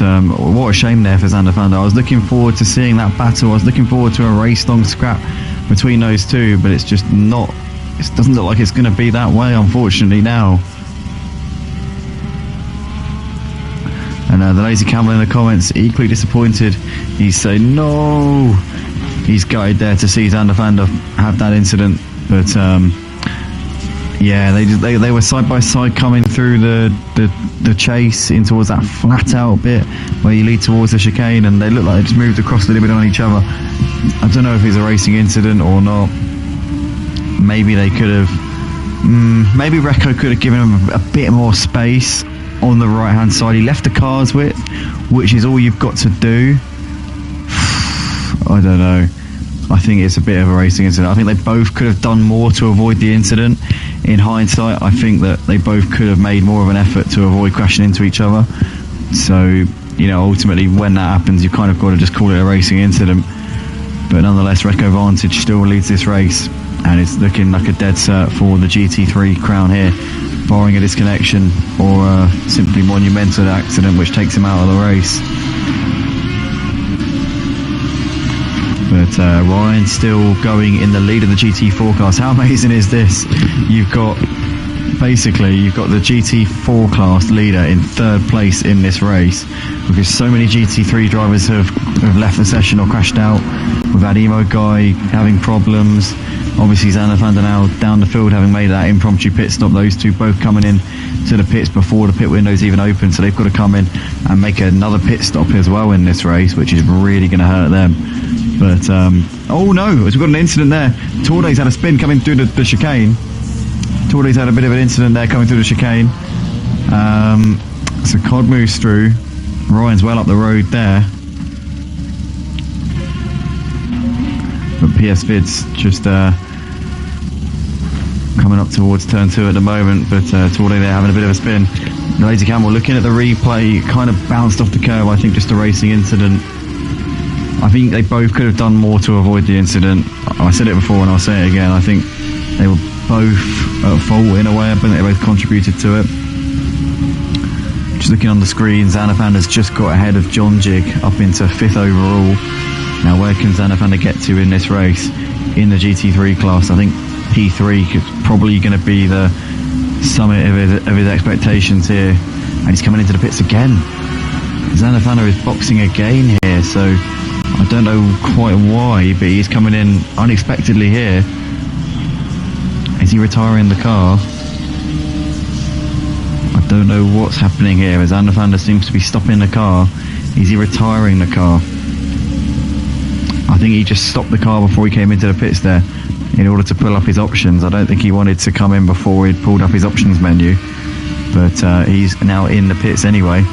Speaker 1: what a shame there for Sander Flander. I was looking forward to seeing that battle. I was looking forward to a race-long scrap between those two, but it's just not. It doesn't look like it's going to be that way, unfortunately, now. And the Lazy Camel in the comments, equally disappointed. He's saying no. He's gutted there to see Sander Flander have that incident. But yeah, they were side by side coming through the chase in towards that flat out bit where you lead towards the chicane, and they look like they just moved across a little bit on each other. I don't know if it's a racing incident or not. Maybe they could have. Maybe Recco could have given him a bit more space on the right hand side. He left the car's width, which is all you've got to do. I don't know. I think it's a bit of a racing incident. I think they both could have done more to avoid the incident. In hindsight, I think that they both could have made more of an effort to avoid crashing into each other. So, you know, ultimately when that happens, you kind of got to just call it a racing incident. But nonetheless, Recco Vantage still leads this race, and it's looking like a dead cert for the GT3 crown here, barring a disconnection or a simply monumental accident which takes him out of the race. But Ryan's still going in the lead of the GT4 class. How amazing is this? You've got the GT4 class leader in 3rd place in this race, because so many GT3 drivers have left the session or crashed out. We've had Emo Guy having problems. Obviously Sander Flander now down the field, having made that impromptu pit stop. Those two both coming in to the pits before the pit window's even open, so they've got to come in and make another pit stop as well in this race, which is really going to hurt them. But oh no, we've got an incident there. Torde's had a spin coming through the chicane. Torde's had a bit of an incident there coming through the chicane. So Cod moves through. Ryan's well up the road there. But PS Vid's just coming up towards turn 2 at the moment. But Torde there having a bit of a spin. Lazy Campbell looking at the replay, kind of bounced off the curb. I think just a racing incident. I think they both could have done more to avoid the incident. I said it before and I'll say it again. I think they were both at fault in a way. I think they both contributed to it. Just looking on the screen, Sander Flander's just got ahead of John Jig up into 5th overall. Now where can Sander Flander get to in this race in the GT3 class? I think P3 is probably going to be the summit of his expectations here. And he's coming into the pits again. Sander Flander is boxing again here, so I don't know quite why, but he's coming in unexpectedly here. Is he retiring the car? I don't know what's happening here, as Sander Flander seems to be stopping the car. Is he retiring the car? I think he just stopped the car before he came into the pits there in order to pull up his options. I don't think he wanted to come in before he'd pulled up his options menu, but he's now in the pits anyway.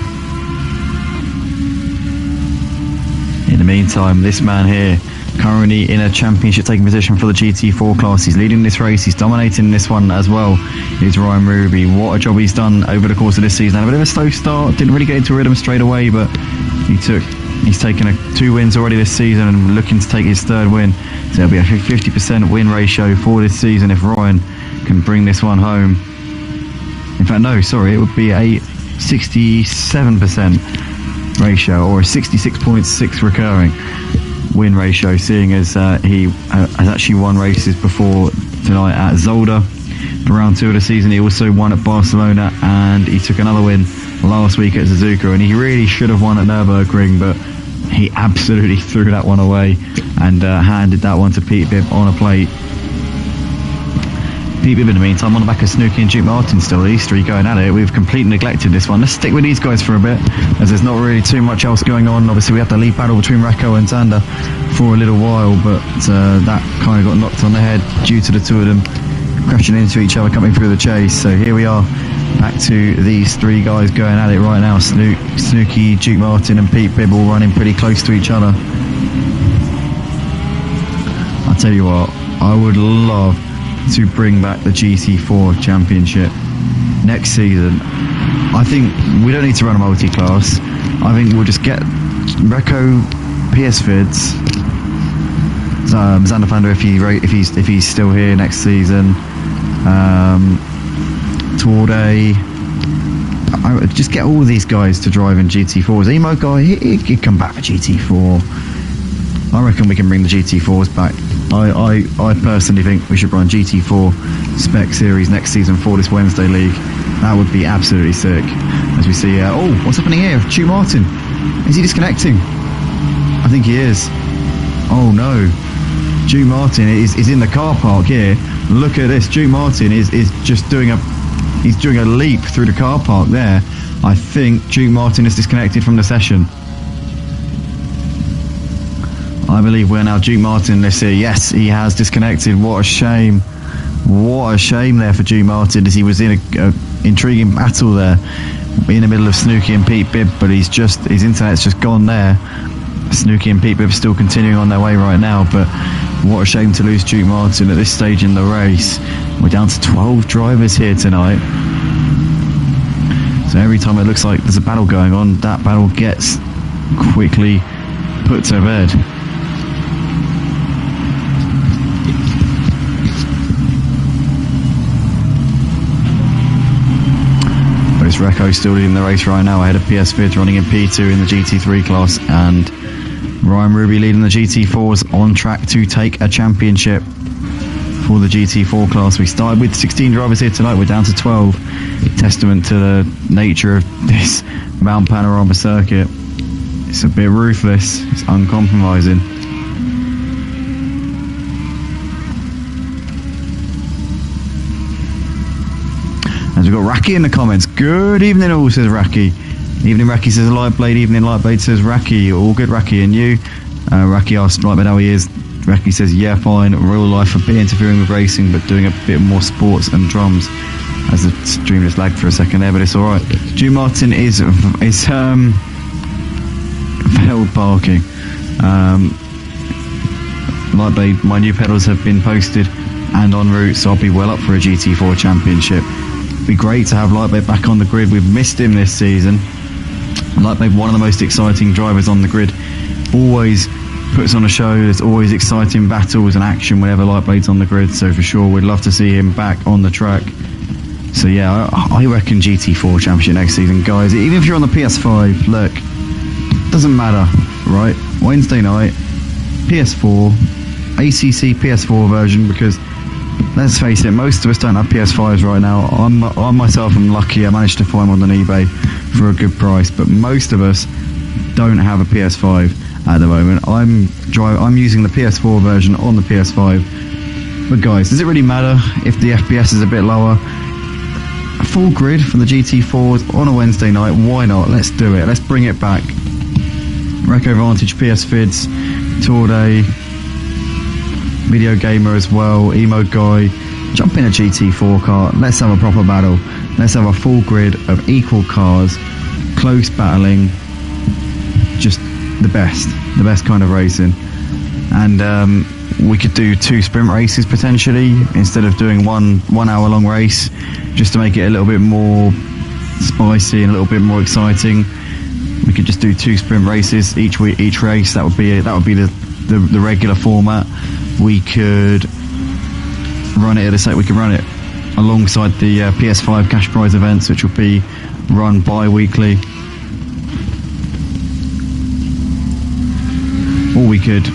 Speaker 1: In the meantime, this man here, currently in a championship taking position for the GT4 class. He's leading this race. He's dominating this one as well. Is Ryan Ruby. What a job he's done over the course of this season. Had a bit of a slow start. Didn't really get into a rhythm straight away, but he's taken 2 wins already this season and looking to take his 3rd win. So it'll be a 50% win ratio for this season if Ryan can bring this one home. In fact, no, sorry, it would be a 67% ratio, or a 66.6 recurring. win ratio, seeing as he has actually won races before tonight at Zolder for round 2 of the season. He also won at Barcelona, and he took another win last week at Suzuka, and he really should have won at Nürburgring, but he absolutely threw that one away and handed that one to Pete Bibb on a plate. Pete Bibb in the meantime on the back of Snooky and Duke Martin still, these three going at it. We've completely neglected this one. Let's stick with these guys for a bit, as there's not really too much else going on. Obviously we had the lead battle between Racco and Zander for a little while, but that kind of got knocked on the head due to the two of them crashing into each other coming through the chase. So here we are, back to these three guys going at it right now. Snooky, Duke Martin and Pete Bibb all running pretty close to each other. I'll tell you what, I would love to bring back the GT4 Championship next season. I think we don't need to run a multi-class. I think we'll just get Reco PS Vids, Zander Fander if he's still here next season, Torday. I would just get all of these guys to drive in GT4s. Emo guy, he'd come back for GT4. I reckon we can bring the GT4s back. I personally think we should run GT4 Spec Series next season for this Wednesday League. That would be absolutely sick. As we see, oh, what's happening here? Duke Martin, is he disconnecting? I think he is. Oh no, Duke Martin is in the car park here. Look at this. Duke Martin is just doing a leap through the car park there. I think Duke Martin is disconnected from the session. I believe we're now Duke Martin. Let's see. Yes, he has disconnected. What a shame. What a shame there for Duke Martin, as he was in a intriguing battle there in the middle of Snooky and Pete Bibb, but his internet's just gone there. Snooky and Pete Bibb still continuing on their way right now, but what a shame to lose Duke Martin at this stage in the race. We're down to 12 drivers here tonight. So every time it looks like there's a battle going on, that battle gets quickly put to bed. But it's Reco still leading the race right now, ahead of PS Vids running in P2 in the GT3 class, and Ryan Ruby leading the GT4s, on track to take a championship for the GT4 class. We started with 16 drivers here tonight, we're down to 12. Testament to the nature of this Mount Panorama circuit. It's a bit ruthless, it's uncompromising. And we've got Raki in the comments. Good evening all, says Raki. Evening Raki says Lightblade, evening Lightblade says Raki. All good Raki, and you? Raki asks Lightblade how he is. Raki says, yeah, fine, real life, a bit interfering with racing, but doing a bit more sports and drums. As the stream just lagged for a second there, but it's alright. Duke Martin is failed parking. Lightblade, my new pedals have been posted and en route, so I'll be well up for a GT4 championship. It'd be great to have Lightblade back on the grid. We've missed him this season. Lightblade, one of the most exciting drivers on the grid, always puts on a show. There's always exciting battles and action whenever Lightblade's on the grid, so for sure we'd love to see him back on the track. So yeah, I reckon GT4 championship next season, guys. Even if you're on the PS5, look, doesn't matter, right? Wednesday night, PS4, ACC PS4 version, because let's face it, most of us don't have PS5s right now. I myself am lucky. I managed to find one on eBay for a good price, but most of us don't have a PS5 at the moment. I'm using the PS4 version on the PS5. But guys, does it really matter if the FPS is a bit lower? A full grid for the GT4s on a Wednesday night, why not? Let's do it. Let's bring it back. Reco Vantage, PS Vids, Tour Day, Video Gamer as well, Emo Guy. Jump in a GT4 car. Let's have a proper battle. Let's have a full grid of equal cars, close battling, just the best kind of racing. And we could do 2 sprint races potentially instead of doing one hour long race, just to make it a little bit more spicy and a little bit more exciting. We could just do 2 sprint races each week, each race. That would be the regular format. We could run it we could run it alongside the PS5 cash prize events, which will be run bi-weekly. Or we could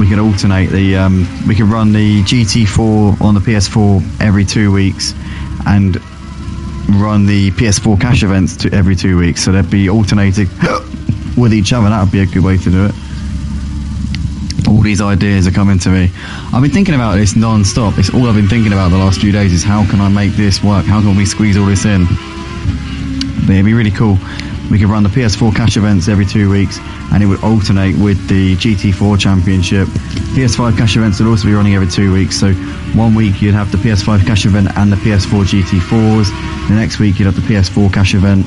Speaker 1: we could alternate we could run the GT4 on the PS4 every 2 weeks and run the PS4 cash events every 2 weeks, so they'd be alternating with each other. That would be a good way to do it. All these ideas are coming to me. I've been thinking about this non-stop. It's all I've been thinking about the last few days, is how can I make this work? How can we squeeze all this in? But it'd be really cool. We could run the PS4 cash events every 2 weeks, and it would alternate with the GT4 Championship. PS5 cash events would also be running every 2 weeks, so 1 week you'd have the PS5 cash event and the PS4 GT4s. The next week you'd have the PS4 cash event.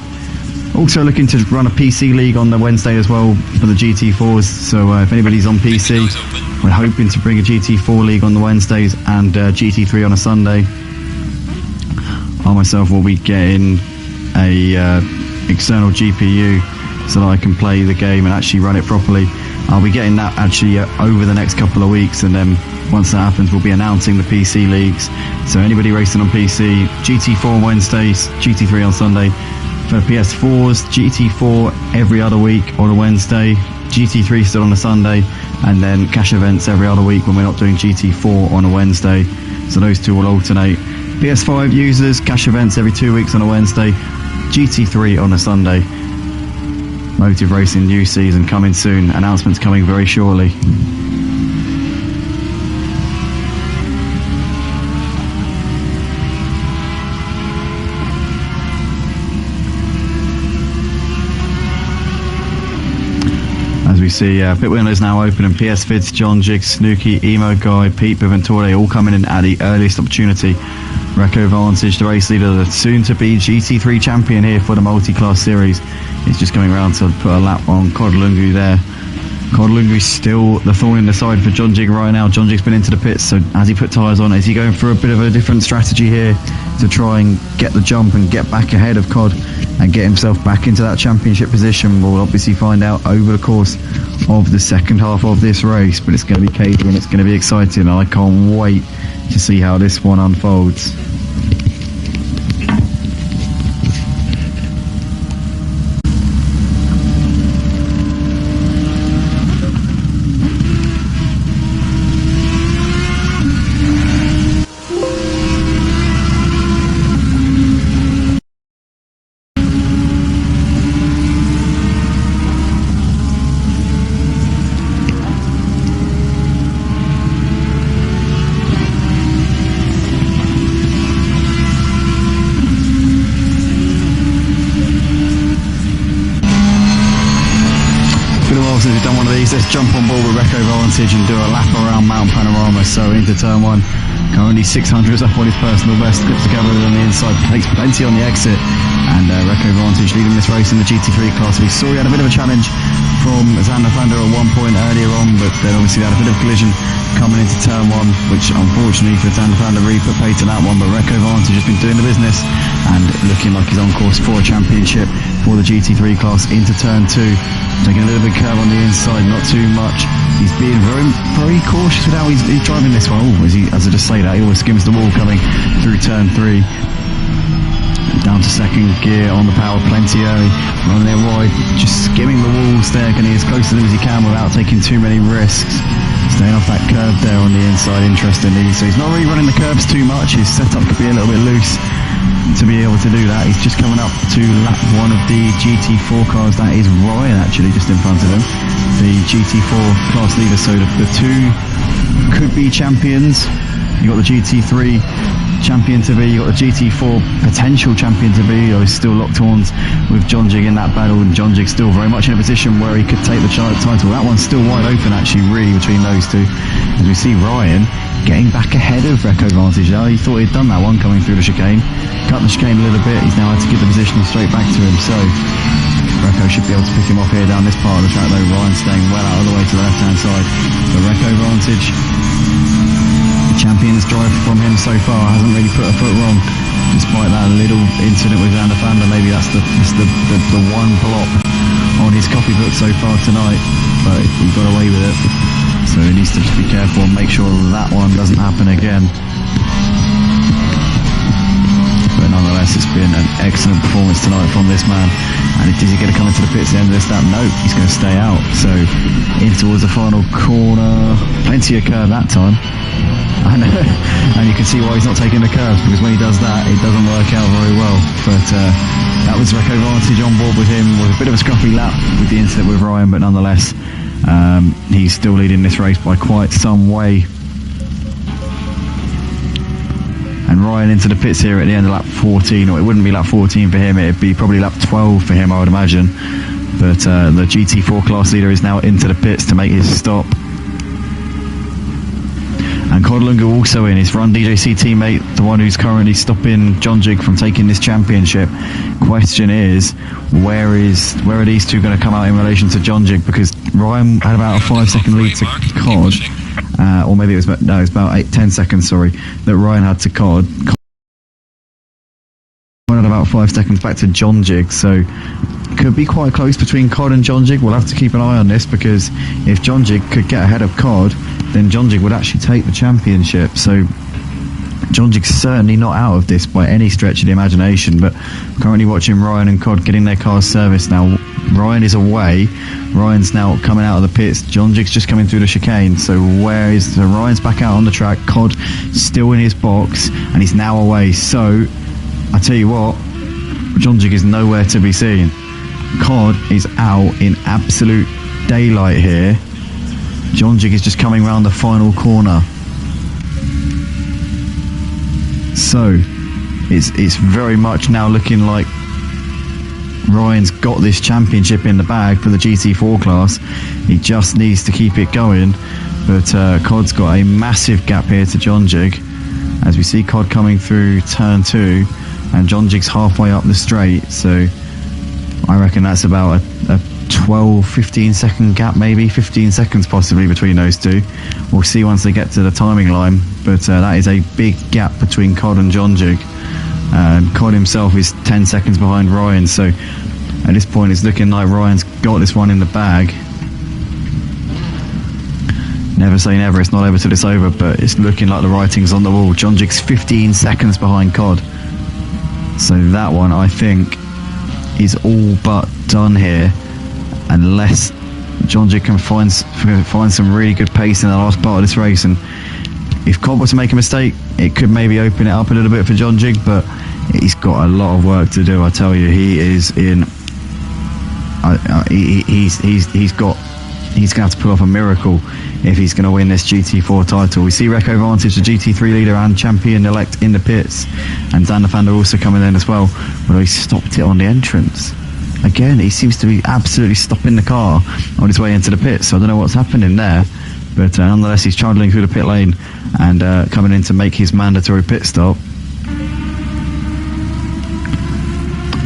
Speaker 1: Also looking to run a PC league on the Wednesday as well for the GT4s, so if anybody's on PC, we're hoping to bring a GT4 league on the Wednesdays and GT3 on a Sunday. I myself will be getting a external GPU so that I can play the game and actually run it properly. I'll be getting that actually over the next couple of weeks, and then once that happens we'll be announcing the PC leagues. So anybody racing on PC, GT4 on Wednesdays, GT3 on Sunday. For PS4s, GT4 every other week on a Wednesday, GT3 still on a Sunday, and then cash events every other week when we're not doing GT4 on a Wednesday. So those two will alternate. PS5 users, cash events every 2 weeks on a Wednesday, GT3 on a Sunday. Motive Racing new season coming soon. Announcements coming very shortly. As we see, pit windows now open, and PS Vids, John Jig, Snooky, Emo Guy, Pete Biventore all coming in at the earliest opportunity. Reco Vantage, the race leader, the soon-to-be GT3 champion here for the multi-class series, is just coming around to put a lap on Codlungu there. Codlungu's still the thorn in the side for John Jig right now. John Jig's been into the pits, so as he put tyres on, is he going for a bit of a different strategy here to try and get the jump and get back ahead of Cod and get himself back into that championship position? We'll obviously find out over the course of the second half of this race, but it's going to be cagey and it's going to be exciting, and I can't wait to see how this one unfolds. We've done one of these. Let's jump on board with Reco Vantage and do a lap around Mount Panorama. So into turn one, currently 600s up on his personal best, clips together on the inside, takes plenty on the exit, and Reco Vantage leading this race in the GT3 class. We saw he had a bit of a challenge from Xander Thunder at one point earlier on, but then obviously they had a bit of collision coming into turn one, which unfortunately for Xander Thunder really put paid to that one. But Reco Vantage has been doing the business and looking like he's on course for a championship for the GT3 class into turn two. Taking a little bit curve on the inside, not too much. He's being very, very cautious with how he's driving this one. Oh, as I just say that, he always skims the wall coming through turn three. Down to second gear on the power, plenty early. Running there wide, just skimming the walls there, getting as close to them as he can without taking too many risks. Staying off that curve there on the inside, interestingly. So he's not really running the curves too much. His setup could be a little bit loose to be able to do that. He's just coming up to lap one of the GT4 cars. That is Ryan actually just in front of him, the GT4 class leader. So the two could be champions. You got the GT3 champion to be, you got the GT4 potential champion to be. He's still locked horns with John Jig in that battle, and John Jig's still very much in a position where he could take the title. That one's still wide open actually, really, between those two. As we see Ryan getting back ahead of Reco Vantage now. He thought he'd done that one coming through the chicane, cut the chicane a little bit. He's now had to give the position straight back to him, so Reco should be able to pick him off here down this part of the track, though. Ryan staying well out of the way to the left hand side. So Reco Vantage, champion's drive from him so far, hasn't really put a foot wrong, despite that little incident with Xander Thunder. Maybe that's the one blot on his copybook so far tonight, but he got away with it, so he needs to just be careful and make sure that one doesn't happen again. But nonetheless, nonetheless, it's been an excellent performance tonight from this man. And is he going to come into the pits at the end of this lap? No, he's going to stay out. So in towards the final corner. Plenty of curve that time. And you can see why he's not taking the curves, because when he does that, it doesn't work out very well. But that was Recco Vantage on board with him. With a bit of a scruffy lap with the incident with Ryan, but nonetheless, he's still leading this race by quite some way. And Ryan into the pits here at the end of lap 14, or it wouldn't be lap 14 for him, it'd be probably lap 12 for him, I would imagine. But the GT4 class leader is now into the pits to make his stop. And Codlunga also in, his Run DJC teammate, the one who's currently stopping John Jig from taking this championship. Question is, where are these two going to come out in relation to John Jig? Because Ryan had about a 5-second lead to Cod, or maybe it was about 10 seconds, sorry, that Ryan had to Cod. Ryan had about 5 seconds back to John Jig, so could be quite close between Cod and John Jig. We'll have to keep an eye on this, because if John Jig could get ahead of Cod, then John Jig would actually take the championship. So John Jig's certainly not out of this by any stretch of the imagination, but currently watching Ryan and Cod getting their cars serviced now. Ryan is away. Ryan's now coming out of the pits. John Jig's just coming through the chicane. So Ryan's back out on the track. Cod still in his box, and he's now away. So I tell you what, John Jig is nowhere to be seen. Cod is out in absolute daylight here. John Jig is just coming round the final corner. So it's very much now looking like Ryan's got this championship in the bag for the GT4 class. He just needs to keep it going. But Cod's got a massive gap here to John Jig, as we see Cod coming through turn 2, and John Jig's halfway up the straight. So I reckon that's about a 12-15 second gap, maybe 15 seconds possibly between those two. We'll see once they get to the timing line, but that is a big gap between Cod and John Jig. Cod himself is 10 seconds behind Ryan, so at this point it's looking like Ryan's got this one in the bag. Never say never, it's not over till it's over, but it's looking like the writing's on the wall. John Jig's 15 seconds behind Cod, so that one I think is all but done here, unless John Jig can find some really good pace in the last part of this race. And if Cod was to make a mistake, it could maybe open it up a little bit for John Jig, but he's got a lot of work to do. I tell you, he is in. He's going to have to pull off a miracle if he's going to win this GT4 title. We see Recco Vantage, the GT3 leader and champion-elect, in the pits, and Dan Lafanda also coming in as well, but he stopped it on the entrance. Again, he seems to be absolutely stopping the car on his way into the pits, so I don't know what's happening there, but nonetheless he's trundling through the pit lane and coming in to make his mandatory pit stop.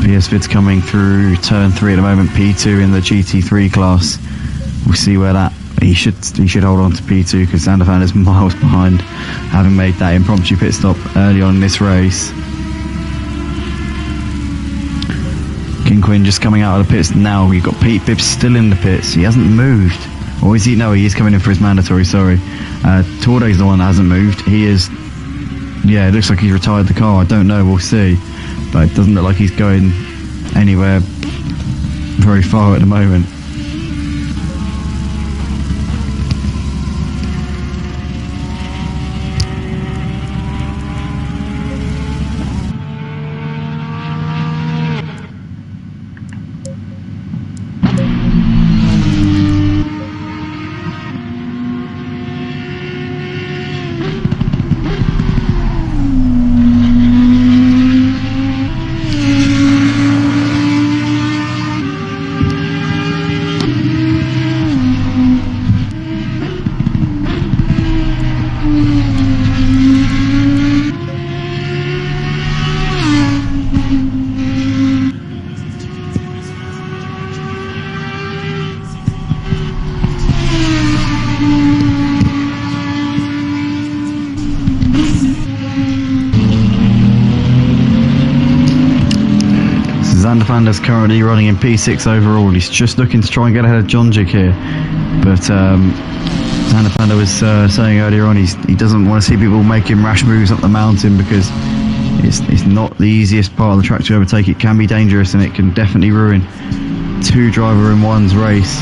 Speaker 1: PS Vid's coming through turn 3 at the moment, P2 in the GT3 class. We'll see where that, he should hold on to P2, because Sanderfan is miles behind, having made that impromptu pit stop early on in this race. King Quinn just coming out of the pits now. You've got Pete Bibbs still in the pits. He hasn't moved. Or is he? No, he is coming in for his mandatory, sorry. Torday's the one that hasn't moved. He is, yeah, it looks like he's retired the car. I don't know, we'll see. But it doesn't look like he's going anywhere very far at the moment. Vander's currently running in P6 overall. He's just looking to try and get ahead of John Jig here, but Zander was saying earlier on he doesn't want to see people making rash moves up the mountain, because It's not the easiest part of the track to overtake. It can be dangerous and it can definitely ruin two driver in one's race.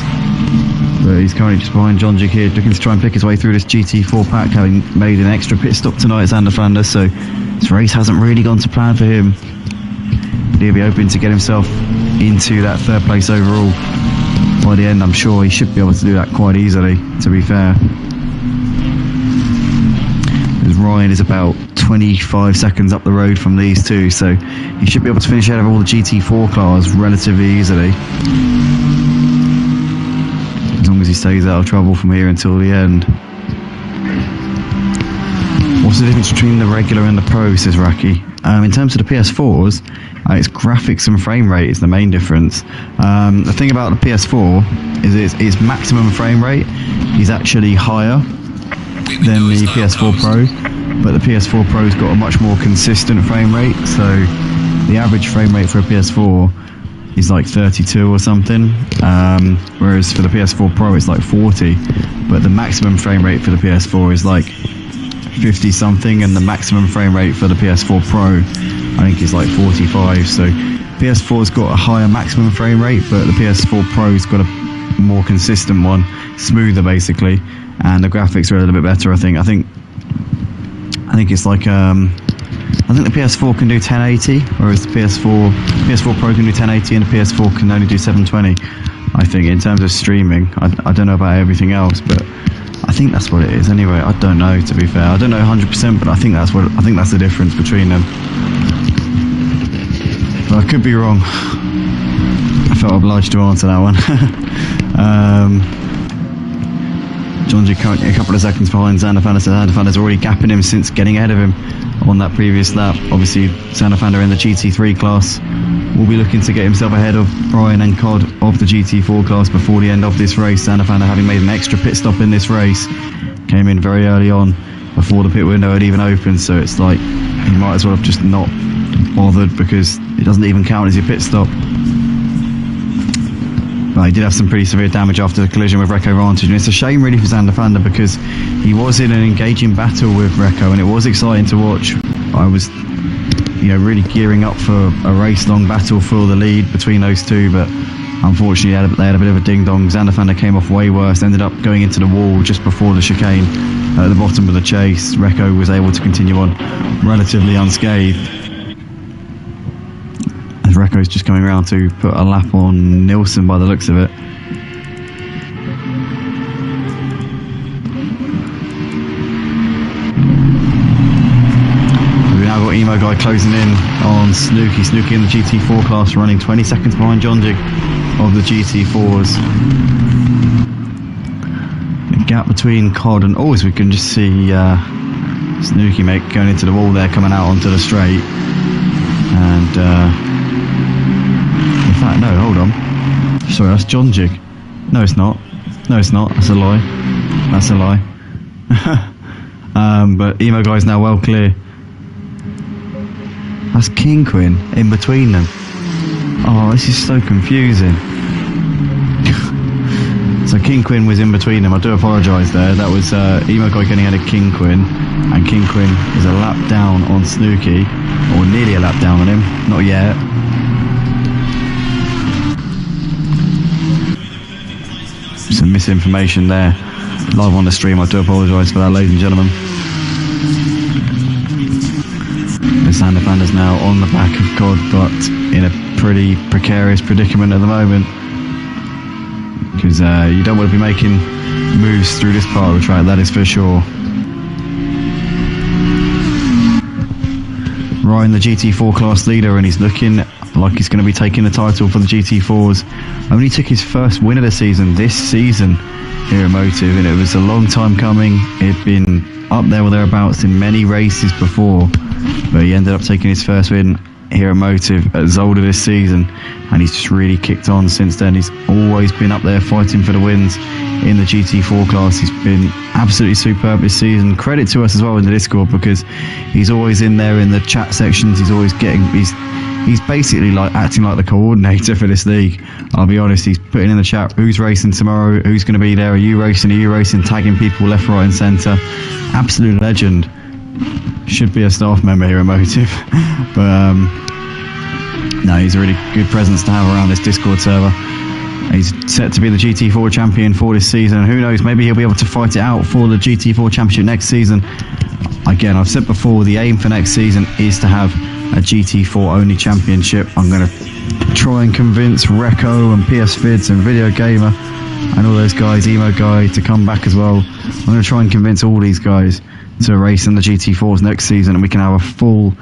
Speaker 1: But he's currently just behind John Jig here, looking to try and pick his way through this GT4 pack, having made an extra pit stop tonight at Sander Van der, so this race hasn't really gone to plan for him. But he'll be hoping to get himself into that third place overall. By the end, I'm sure he should be able to do that quite easily, to be fair. As Ryan is about 25 seconds up the road from these two, so he should be able to finish ahead of all the GT4 cars relatively easily. As long as he stays out of trouble from here until the end. What's the difference between the regular and the pro, says Raki? In terms of the PS4s, its graphics and frame rate is the main difference. The thing about the PS4 is its maximum frame rate is actually higher than the PS4 Pro, but the PS4 Pro's got a much more consistent frame rate, so the average frame rate for a PS4 is like 32 or something, whereas for the PS4 Pro it's like 40, but the maximum frame rate for the PS4 is like 50 something, and the maximum frame rate for the PS4 Pro I think is like 45. So PS4's got a higher maximum frame rate, but the PS4 Pro's got a more consistent one, smoother basically, and the graphics are a little bit better. I think it's like I think the PS4 can do 1080, whereas the PS4 Pro can do 1080 and the PS4 can only do 720. I think in terms of streaming, I don't know about everything else, but I think that's what it is anyway. I don't know, to be fair. I don't know 100%, but I think that's the difference between them. But I could be wrong. I felt obliged to answer that one. John G currently a couple of seconds behind Sander Van der. Sander Van Der's already gapping him since getting ahead of him on that previous lap. Obviously, Sander Van der in the GT3 class will be looking to get himself ahead of Brian and Cod of the GT4 class before the end of this race. Sander Van der, having made an extra pit stop in this race, came in very early on before the pit window had even opened, so it's like he might as well have just not bothered because it doesn't even count as your pit stop. But he did have some pretty severe damage after the collision with Recco Rantage, and it's a shame really for Sander Van der because he was in an engaging battle with Recco and it was exciting to watch. I was really gearing up for a race-long battle for the lead between those two, but unfortunately they had a bit of a ding-dong. Sander Van der came off way worse, ended up going into the wall just before the chicane at the bottom of the chase. Recco was able to continue on relatively unscathed. As Recco's just coming around to put a lap on Nilsson by the looks of it. We've now got Emo Guy closing in on Snooky. Snooky in the GT4 class running 20 seconds behind John Jig of the GT4s. The gap between Cod and... as we can just see Snooky mate going into the wall there, coming out onto the straight. And... in fact, no, hold on. Sorry, that's John Jig. No, it's not. No, it's not. That's a lie. That's a lie. But Emo Guy's now well clear. That's King Quinn in between them. Oh, this is so confusing. So King Quinn was in between them. I do apologise there. That was Emo Guy getting ahead of King Quinn, and King Quinn is a lap down on Snooky, or nearly a lap down on him. Not yet. Some misinformation there live on the stream. I do apologise for that, ladies and gentlemen. Sander Van der's now on the back of Cod, but in a pretty precarious predicament at the moment, because you don't want to be making moves through this part of the track, that is for sure. Ryan, the GT4 class leader, and he's looking like he's going to be taking the title for the GT4s. Only took his first win of the season this season here at Motive, and it was a long time coming. He'd been up there or thereabouts in many races before, but he ended up taking his first win here at Motive at Zolder this season, and he's just really kicked on since then. He's always been up there fighting for the wins in the GT4 class. He's been absolutely superb this season. Credit to us as well in the Discord, because he's always in there in the chat sections. He's always he's basically like acting like the coordinator for this league. I'll be honest, he's putting in the chat who's racing tomorrow, who's going to be there, are you racing, tagging people left, right and centre. Absolute legend should be a staff member here at Motive. But no, he's a really good presence to have around this Discord server. He's set to be the GT4 champion for this season. Who knows, maybe he'll be able to fight it out for the GT4 championship next season. Again, I've said before, the aim for next season is to have a GT4 only championship. I'm going to try and convince Reco and PS Vids and Video Gamer and all those guys, Emo Guy, to come back as well. I'm going to try and convince all these guys to race in the GT4s next season, and we can have a full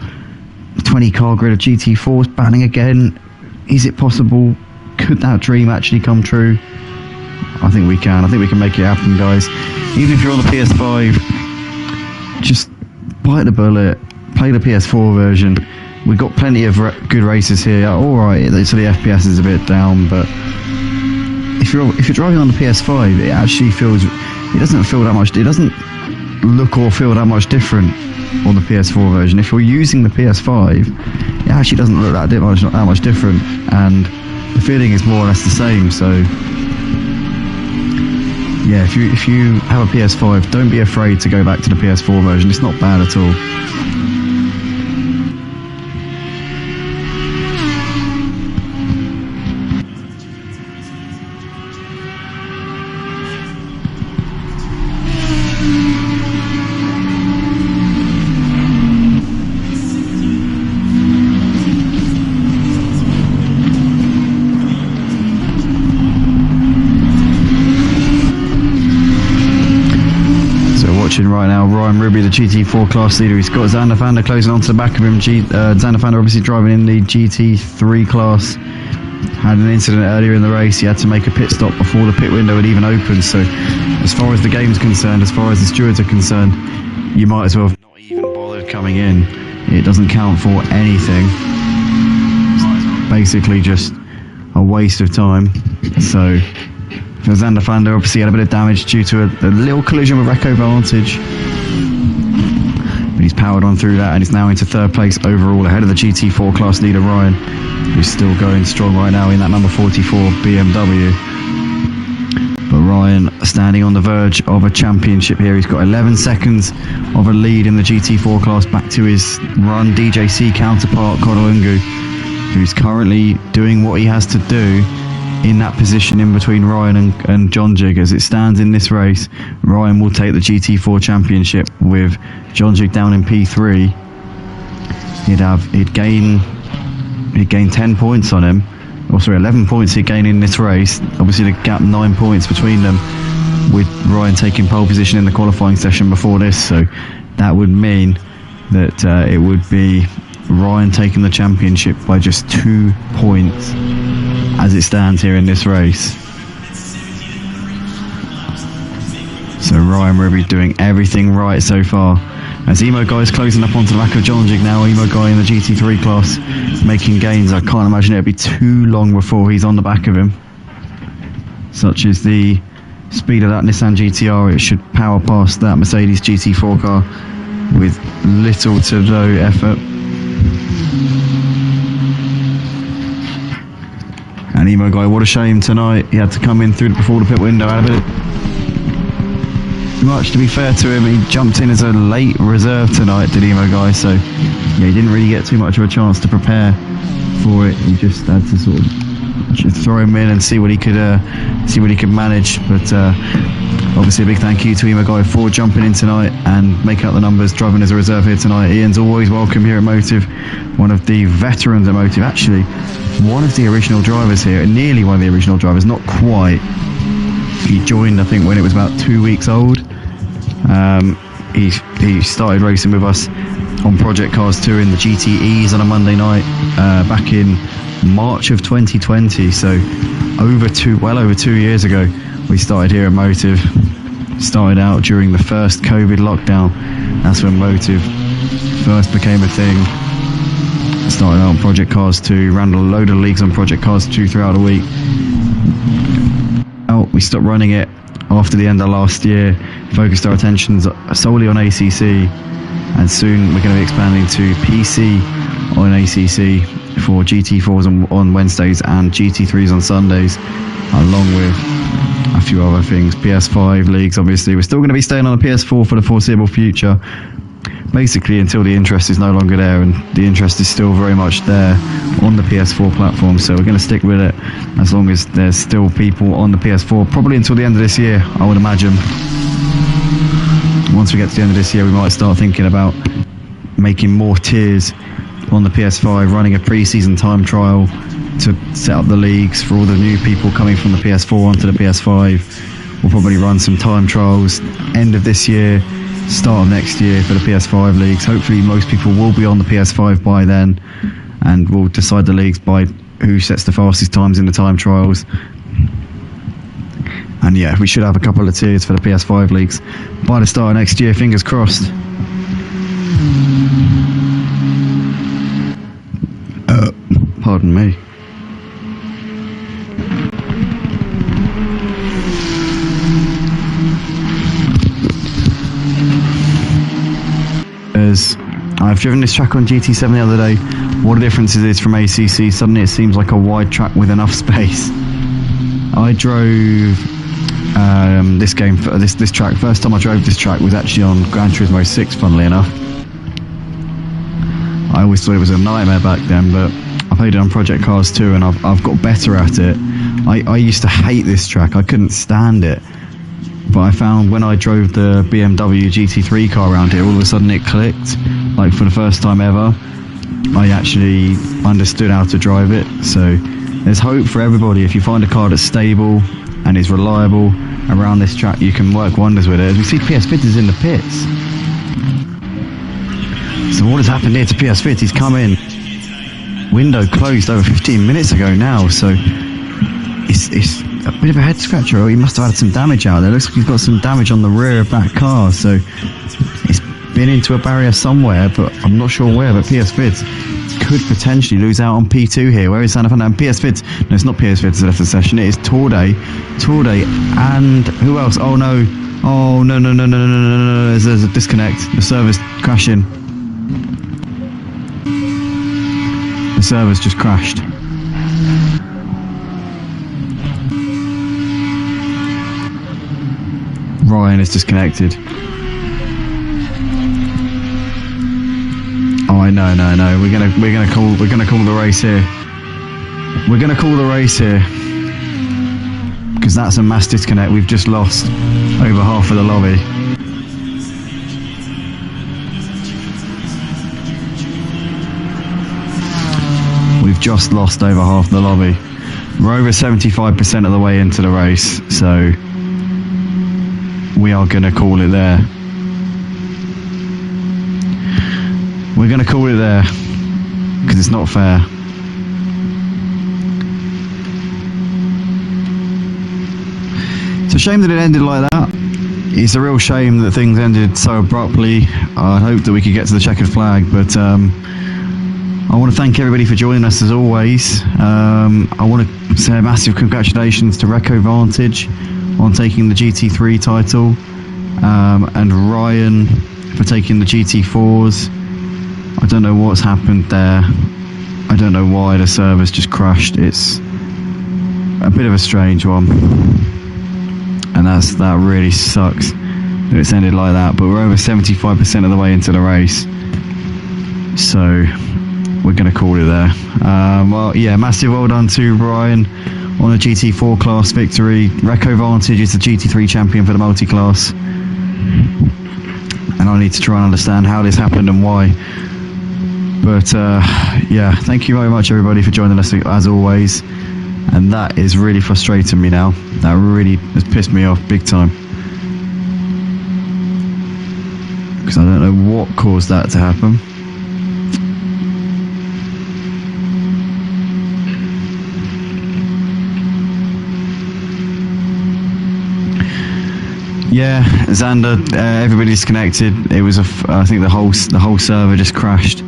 Speaker 1: 20 car grid of GT4s banning again. Is it possible? Could that dream actually come true? I think we can. I think we can make it happen, guys. Even if you're on the PS5, just bite the bullet, play the PS4 version. We've got plenty of good races here. Alright, so the FPS is a bit down, but if you're driving on the PS5, it actually feels, it doesn't feel that much, it doesn't look or feel that much different on the PS4 version. If you're using the PS5, it actually doesn't look that much different, and the feeling is more or less the same. So yeah, if you have a PS5, don't be afraid to go back to the PS4 version. It's not bad at all. Right now, Ryan Ruby, the GT4 class leader. He's got Xander Vander closing onto the back of him. Xander Vander obviously driving in the GT3 class. Had an incident earlier in the race. He had to make a pit stop before the pit window had even opened. So as far as the game's concerned, as far as the stewards are concerned, you might as well have not even bothered coming in. It doesn't count for anything. It's basically just a waste of time. So Xander Vander obviously had a bit of damage due to a little collision with Reco Vantage, but he's powered on through that and is now into third place overall, ahead of the GT4 class leader Ryan, who's still going strong right now in that number 44 BMW. But Ryan standing on the verge of a championship here. He's got 11 seconds of a lead in the GT4 class back to his Run DJC counterpart Kodolungu, who's currently doing what he has to do in that position in between Ryan and John Jig. As it stands in this race, Ryan will take the GT4 championship with John Jig down in P3. He'd gain 10 points on him, or sorry, 11 points he'd gain in this race. Obviously the gap 9 points between them, with Ryan taking pole position in the qualifying session before this. So that would mean that it would be Ryan taking the championship by just 2 points as it stands here in this race. So Ryan Ruby doing everything right so far. As Emo Guy is closing up onto the back of John Jig now, Emo Guy in the GT3 class making gains. I can't imagine it'll be too long before he's on the back of him. Such is the speed of that Nissan GTR, it should power past that Mercedes GT4 car with little to no effort. And Emo Guy, what a shame tonight. He had to come in before the pit window. Had a bit much, to be fair to him. He jumped in as a late reserve tonight, did Emo Guy. So yeah, he didn't really get too much of a chance to prepare for it. He just had to sort of just throw him in and see what he could manage. But obviously a big thank you to Emo Guy for jumping in tonight and making up the numbers, driving as a reserve here tonight. Ian's always welcome here at Motive, one of the veterans at Motive, actually one of the original drivers here, nearly one of the original drivers, not quite. He joined, I think, when it was about 2 weeks old. He started racing with us on Project Cars 2 in the GTEs on a Monday night back in March of 2020. So well over 2 years ago, we started here at Motive. Started out during the first COVID lockdown. That's when Motive first became a thing. Started out on Project Cars 2, ran a load of leagues on Project Cars 2 throughout the week. We stopped running it after the end of last year, focused our attentions solely on ACC, and soon we're going to be expanding to PC on ACC for GT4s on Wednesdays and GT3s on Sundays, along with a few other things. PS5 leagues, obviously. We're still going to be staying on the PS4 for the foreseeable future, basically until the interest is no longer there, and the interest is still very much there on the PS4 platform. So we're going to stick with it as long as there's still people on the PS4, probably until the end of this year, I would imagine. Once we get to the end of this year, we might start thinking about making more tiers on the PS5, running a pre-season time trial to set up the leagues for all the new people coming from the PS4 onto the PS5. We'll probably run some time trials end of this year, start of next year for the PS5 leagues. Hopefully most people will be on the PS5 by then, and we'll decide the leagues by who sets the fastest times in the time trials. And yeah, we should have a couple of tiers for the PS5 leagues by the start of next year, fingers crossed. Pardon me. I've driven this track on GT7 the other day. What a difference it is from ACC. Suddenly it seems like a wide track with enough space. I drove this track. First time I drove this track was actually on Gran Turismo 6, funnily enough. I always thought it was a nightmare back then, but I played it on Project Cars 2 and I've got better at it. I used to hate this track. I couldn't stand it. But I found when I drove the BMW GT3 car around here, all of a sudden it clicked. Like for the first time ever, I actually understood how to drive it. So there's hope for everybody. If you find a car that's stable and is reliable around this track, you can work wonders with it. As we see, PS Fit is in the pits. So what has happened here to PS Fit? He's come in. Window closed over 15 minutes ago now. So it's a bit of a head scratcher. Oh, he must have had some damage out there. Looks like he's got some damage on the rear of that car. So it's been into a barrier somewhere, but I'm not sure where. But PS Fit could potentially lose out on P2 here. Where is Santa Fe? And PS Fit, no, it's not PS Fit that's left the session. It is Torde, and who else? Oh no, no. There's a disconnect. The server's crashing. The server's just crashed. Ryan is disconnected. Oh no. We're gonna call the race here. We're gonna call the race here because that's a mass disconnect. We've just lost over half of the lobby. We've just lost over half the lobby. We're over 75% of the way into the race, so we are going to call it there. We're going to call it there because it's not fair. It's a shame that it ended like that. It's a real shame that things ended so abruptly. I hope that we could get to the checkered flag, but I want to thank everybody for joining us as always. I want to say a massive congratulations to Reco Vantage on taking the GT3 title, and Ryan for taking the GT4s. I don't know what's happened there. I don't know why the server's just crashed. It's a bit of a strange one, and that really sucks that it's ended like that. But we're over 75% of the way into the race, so we're going to call it there. Well, yeah, massive well done to Ryan on a GT4 class victory. Reco Vantage is the GT3 champion for the multi-class, and I need to try and understand how this happened and why. But yeah, thank you very much everybody for joining us as always, and that is really frustrating me now. That really has pissed me off big time, because I don't know what caused that to happen. Yeah, Xander, everybody disconnected. It was I think the whole server just crashed.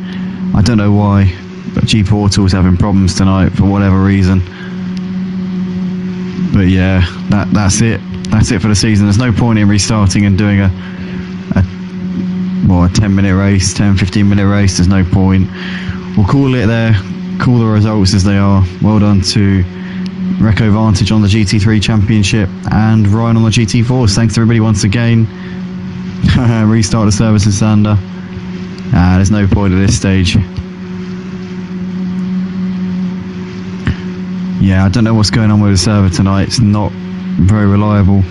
Speaker 1: I don't know why, but G-Portal's having problems tonight for whatever reason. But yeah, that's it. That's it for the season. There's no point in restarting and doing a 10-minute race, 15-minute race. There's no point. We'll call it there. Call the results as they are. Well done to Reco Vantage on the GT3 Championship and Ryan on the GT4s. Thanks to everybody once again. Restart the services, Sander. There's no point at this stage. Yeah, I don't know what's going on with the server tonight. It's not very reliable.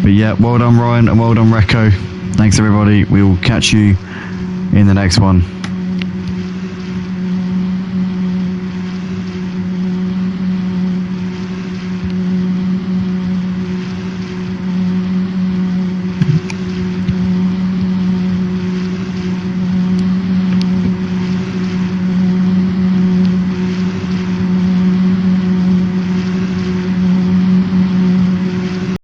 Speaker 1: But yeah, well done Ryan and well done Recco. Thanks everybody. We will catch you in the next one.